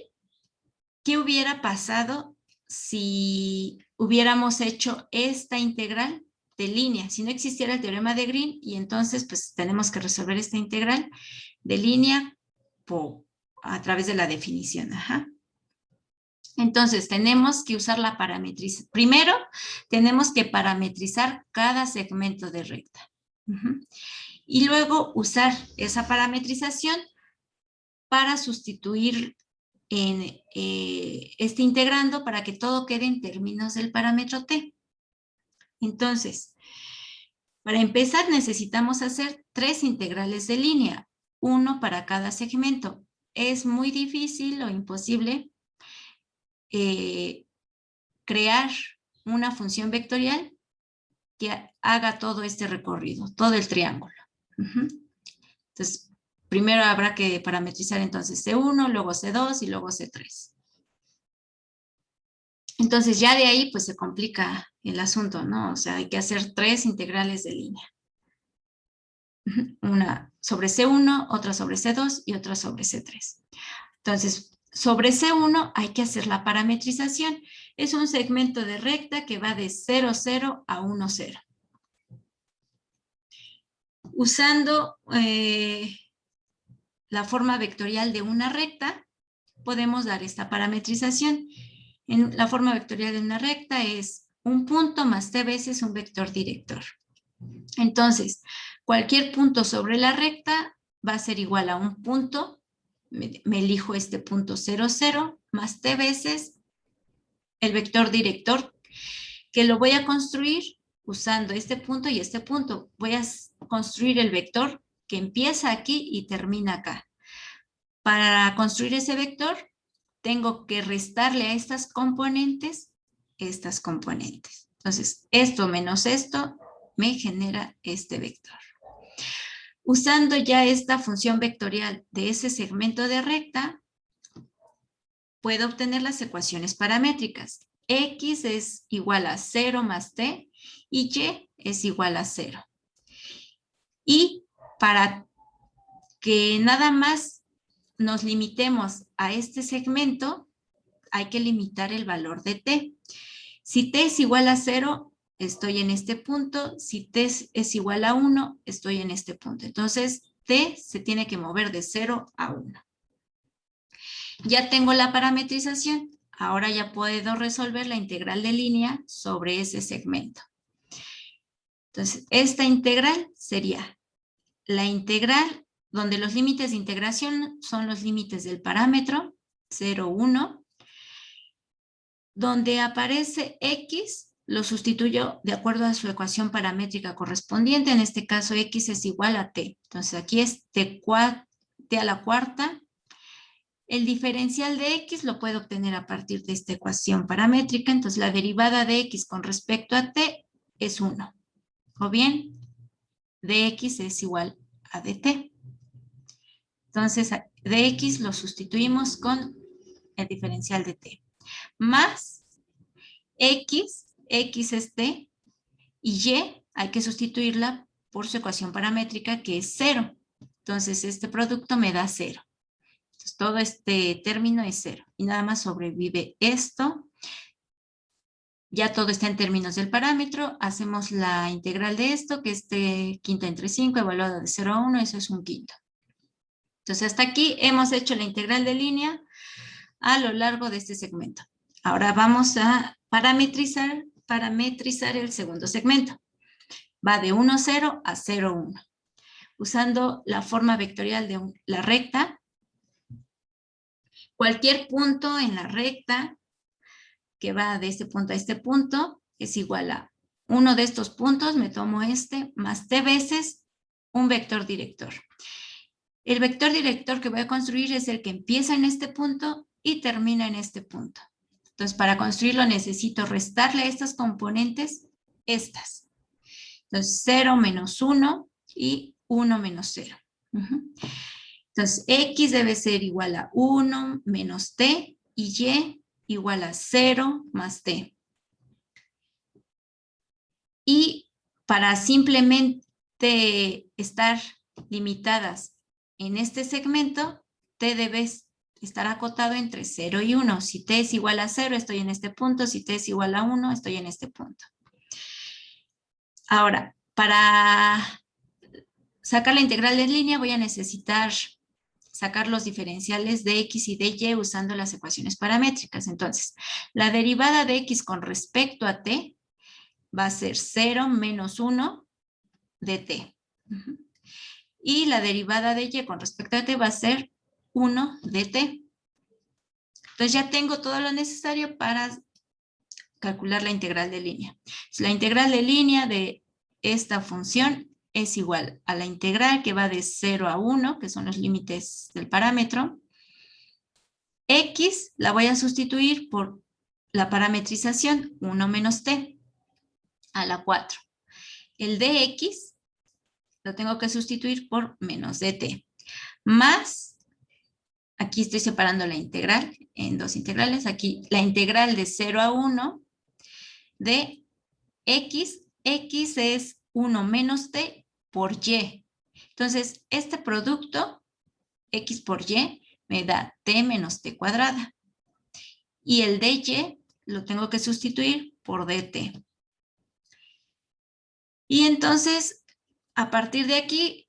qué hubiera pasado si hubiéramos hecho esta integral de línea. Si no existiera el teorema de Green, y entonces pues tenemos que resolver esta integral de línea a través de la definición. Ajá. Entonces, tenemos que usar la parametrización. Primero, tenemos que parametrizar cada segmento de recta. Y luego usar esa parametrización para sustituir en este integrando para que todo quede en términos del parámetro t. Entonces, para empezar necesitamos hacer 3 integrales de línea, uno para cada segmento. Es muy difícil o imposible crear una función vectorial que haga todo este recorrido, todo el triángulo. Entonces, primero habrá que parametrizar entonces C1, luego C2 y luego C3. Entonces ya de ahí pues se complica el asunto, ¿no? O sea, hay que hacer 3 integrales de línea. Una sobre C1, otra sobre C2 y otra sobre C3. Entonces, sobre C1 hay que hacer la parametrización. Es un segmento de recta que va de 0, 0 a 1, 0. Usando la forma vectorial de una recta, podemos dar esta parametrización. La forma vectorial de una recta es un punto más t veces un vector director. Entonces, cualquier punto sobre la recta va a ser igual a un punto, me elijo este punto 0, 0, más t veces el vector director, que lo voy a construir usando este punto y este punto. Voy a construir el vector que empieza aquí y termina acá. Para construir ese vector, tengo que restarle a estas componentes. Entonces, esto menos esto me genera este vector. Usando ya esta función vectorial de ese segmento de recta, puedo obtener las ecuaciones paramétricas. X es igual a 0 más t y y es igual a 0. Y para que nada más nos limitemos a este segmento, hay que limitar el valor de t. Si t es igual a 0, estoy en este punto. Si t es igual a 1, estoy en este punto. Entonces, t se tiene que mover de 0 a 1. Ya tengo la parametrización. Ahora ya puedo resolver la integral de línea sobre ese segmento. Entonces, esta integral sería la integral donde los límites de integración son los límites del parámetro 0, 1. Donde aparece x, lo sustituyo de acuerdo a su ecuación paramétrica correspondiente. En este caso, x es igual a t. Entonces, aquí es t a la cuarta. El diferencial de x lo puedo obtener a partir de esta ecuación paramétrica. Entonces, la derivada de x con respecto a t es 1. O bien, dx es igual a dt. Entonces, dx lo sustituimos con el diferencial de t. Más x es t, y y hay que sustituirla por su ecuación paramétrica que es 0. Entonces, este producto me da 0. Entonces, todo este término es 0. Y nada más sobrevive esto. Ya todo está en términos del parámetro. Hacemos la integral de esto, que es t quinta entre 5, evaluado de 0 a 1, eso es un quinto. Entonces, hasta aquí hemos hecho la integral de línea a lo largo de este segmento. Ahora vamos a parametrizar el segundo segmento. Va de 1, 0 a 0, 1. Usando la forma vectorial de la recta, cualquier punto en la recta que va de este punto a este punto es igual a uno de estos puntos, me tomo este, más t veces un vector director. El vector director que voy a construir es el que empieza en este punto y termina en este punto. Entonces, para construirlo necesito restarle a estas componentes estas. Entonces, 0 menos 1 y 1 menos 0. Entonces, x debe ser igual a 1 menos t y y igual a 0 más t. Y para simplemente estar limitadas en este segmento, t debe estar acotado entre 0 y 1. Si t es igual a 0, estoy en este punto. Si t es igual a 1, estoy en este punto. Ahora, para sacar la integral de línea voy a necesitar sacar los diferenciales de x y de y usando las ecuaciones paramétricas. Entonces, la derivada de x con respecto a t va a ser 0 menos 1 de t. Y la derivada de y con respecto a t va a ser 1 de t. Entonces ya tengo todo lo necesario para calcular la integral de línea. La integral de línea de esta función es igual a la integral que va de 0 a 1, que son los límites del parámetro. X la voy a sustituir por la parametrización 1 menos t a la 4. El dx lo tengo que sustituir por menos dt. Más, aquí estoy separando la integral en dos integrales. Aquí la integral de 0 a 1 de x. X es 1 menos t por y. Entonces, este producto, x por y, me da t menos t cuadrada. Y el dy lo tengo que sustituir por dt. Y entonces, a partir de aquí,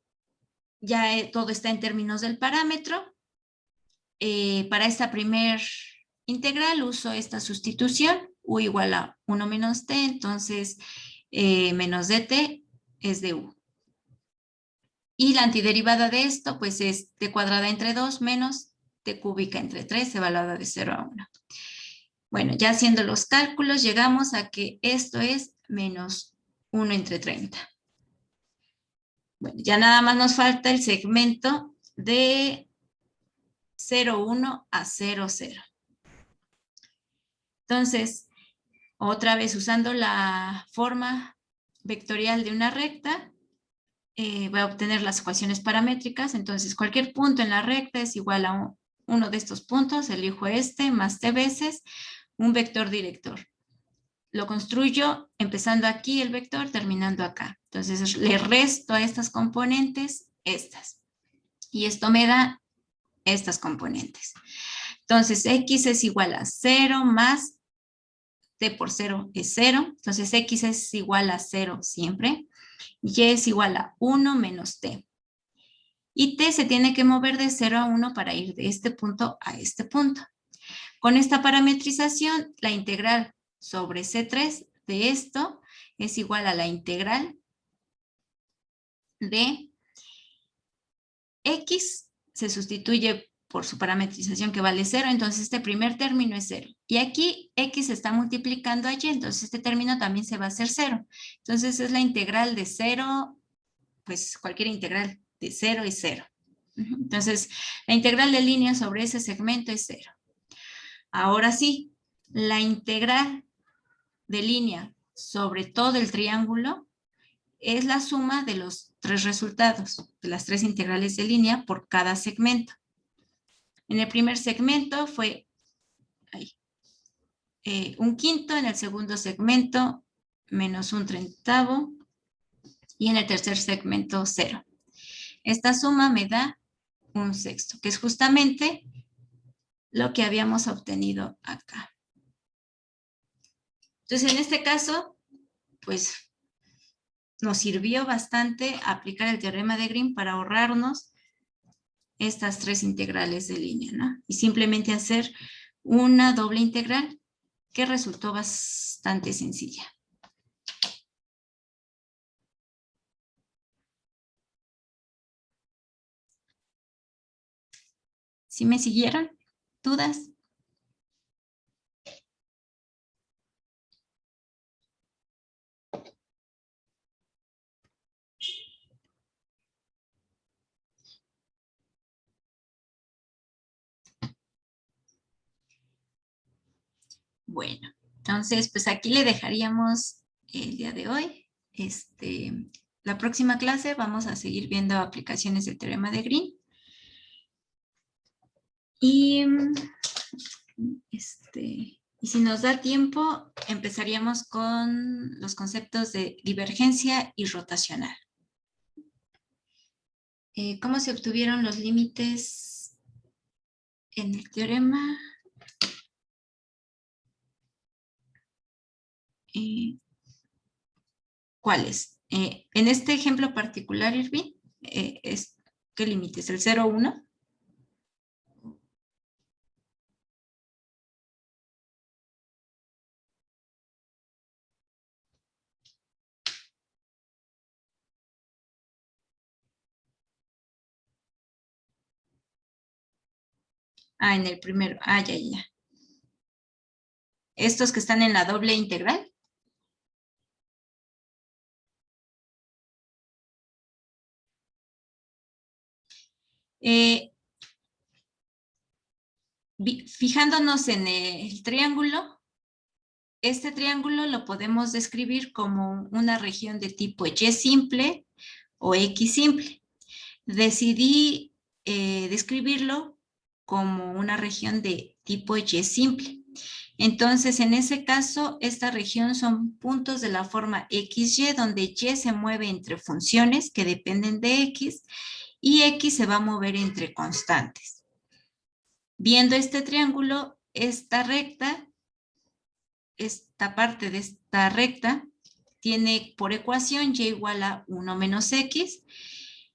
ya todo está en términos del parámetro. Para esta primer integral uso esta sustitución, u igual a 1 menos t, entonces menos dt es de u. Y la antiderivada de esto, pues es t cuadrada entre 2 menos t cúbica entre 3, evaluada de 0 a 1. Bueno, ya haciendo los cálculos, llegamos a que esto es menos 1 entre 30. Bueno, ya nada más nos falta el segmento de 0,1 a 0,0. Entonces, otra vez usando la forma vectorial de una recta, voy a obtener las ecuaciones paramétricas. Entonces, cualquier punto en la recta es igual a uno de estos puntos, elijo este, más t veces, un vector director. Lo construyo empezando aquí el vector, terminando acá. Entonces, le resto a estas componentes estas. Y esto me da estas componentes. Entonces, x es igual a 0 más t por 0 es 0. Entonces, x es igual a 0 siempre. Y es igual a 1 menos t. Y t se tiene que mover de 0 a 1 para ir de este punto a este punto. Con esta parametrización, la integral sobre C3 de esto es igual a la integral de x, se sustituye por su parametrización que vale 0, entonces este primer término es 0. Y aquí x se está multiplicando a y, entonces este término también se va a hacer 0. Entonces es la integral de 0, pues cualquier integral de 0 es 0. Entonces la integral de línea sobre ese segmento es 0. Ahora sí, la integral de línea sobre todo el triángulo es la suma de los tres resultados, de las tres integrales de línea por cada segmento. En el primer segmento fue un quinto, en el segundo segmento menos un treintavo y en el tercer segmento 0. Esta suma me da un sexto, que es justamente lo que habíamos obtenido acá. Entonces, en este caso, pues nos sirvió bastante aplicar el teorema de Green para ahorrarnos estas tres integrales de línea, ¿no? Y simplemente hacer una doble integral que resultó bastante sencilla. ¿Sí me siguieron? ¿Dudas? Bueno, entonces pues aquí le dejaríamos el día de hoy. La próxima clase vamos a seguir viendo aplicaciones del teorema de Green. Y si nos da tiempo, empezaríamos con los conceptos de divergencia y rotacional. ¿Cómo se obtuvieron los límites en el teorema? ¿Cuáles? En este ejemplo particular, Irving, ¿qué límite es? ¿El 0, 1? Ah, en el primero. Ah, ya, ya. Estos que están en la doble integral. Eh, Fijándonos en el triángulo, este triángulo lo podemos describir como una región de tipo Y simple o X simple. Decidí describirlo como una región de tipo Y simple. Entonces, en ese caso, esta región son puntos de la forma XY, donde Y se mueve entre funciones que dependen de X y X se va a mover entre constantes. Viendo este triángulo, esta recta, esta parte de esta recta, tiene por ecuación Y igual a 1 menos X,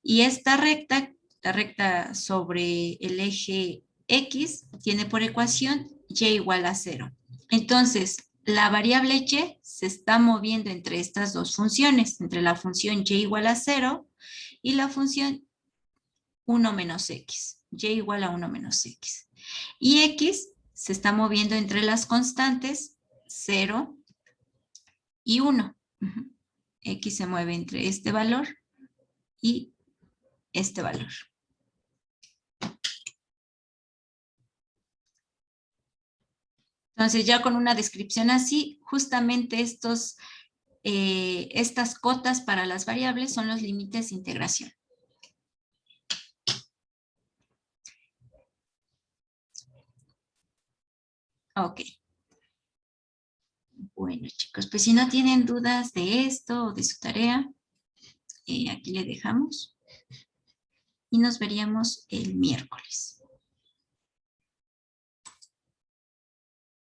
y esta recta, la recta sobre el eje X, tiene por ecuación Y igual a 0. Entonces, la variable Y se está moviendo entre estas dos funciones, entre la función Y igual a 0 y la función 1 menos X, Y igual a 1 menos X. Y X se está moviendo entre las constantes 0 y 1. X se mueve entre este valor y este valor. Entonces, ya con una descripción así, justamente estas cotas para las variables son los límites de integración. Ok. Bueno, chicos, pues si no tienen dudas de esto o de su tarea, aquí le dejamos y nos veríamos el miércoles.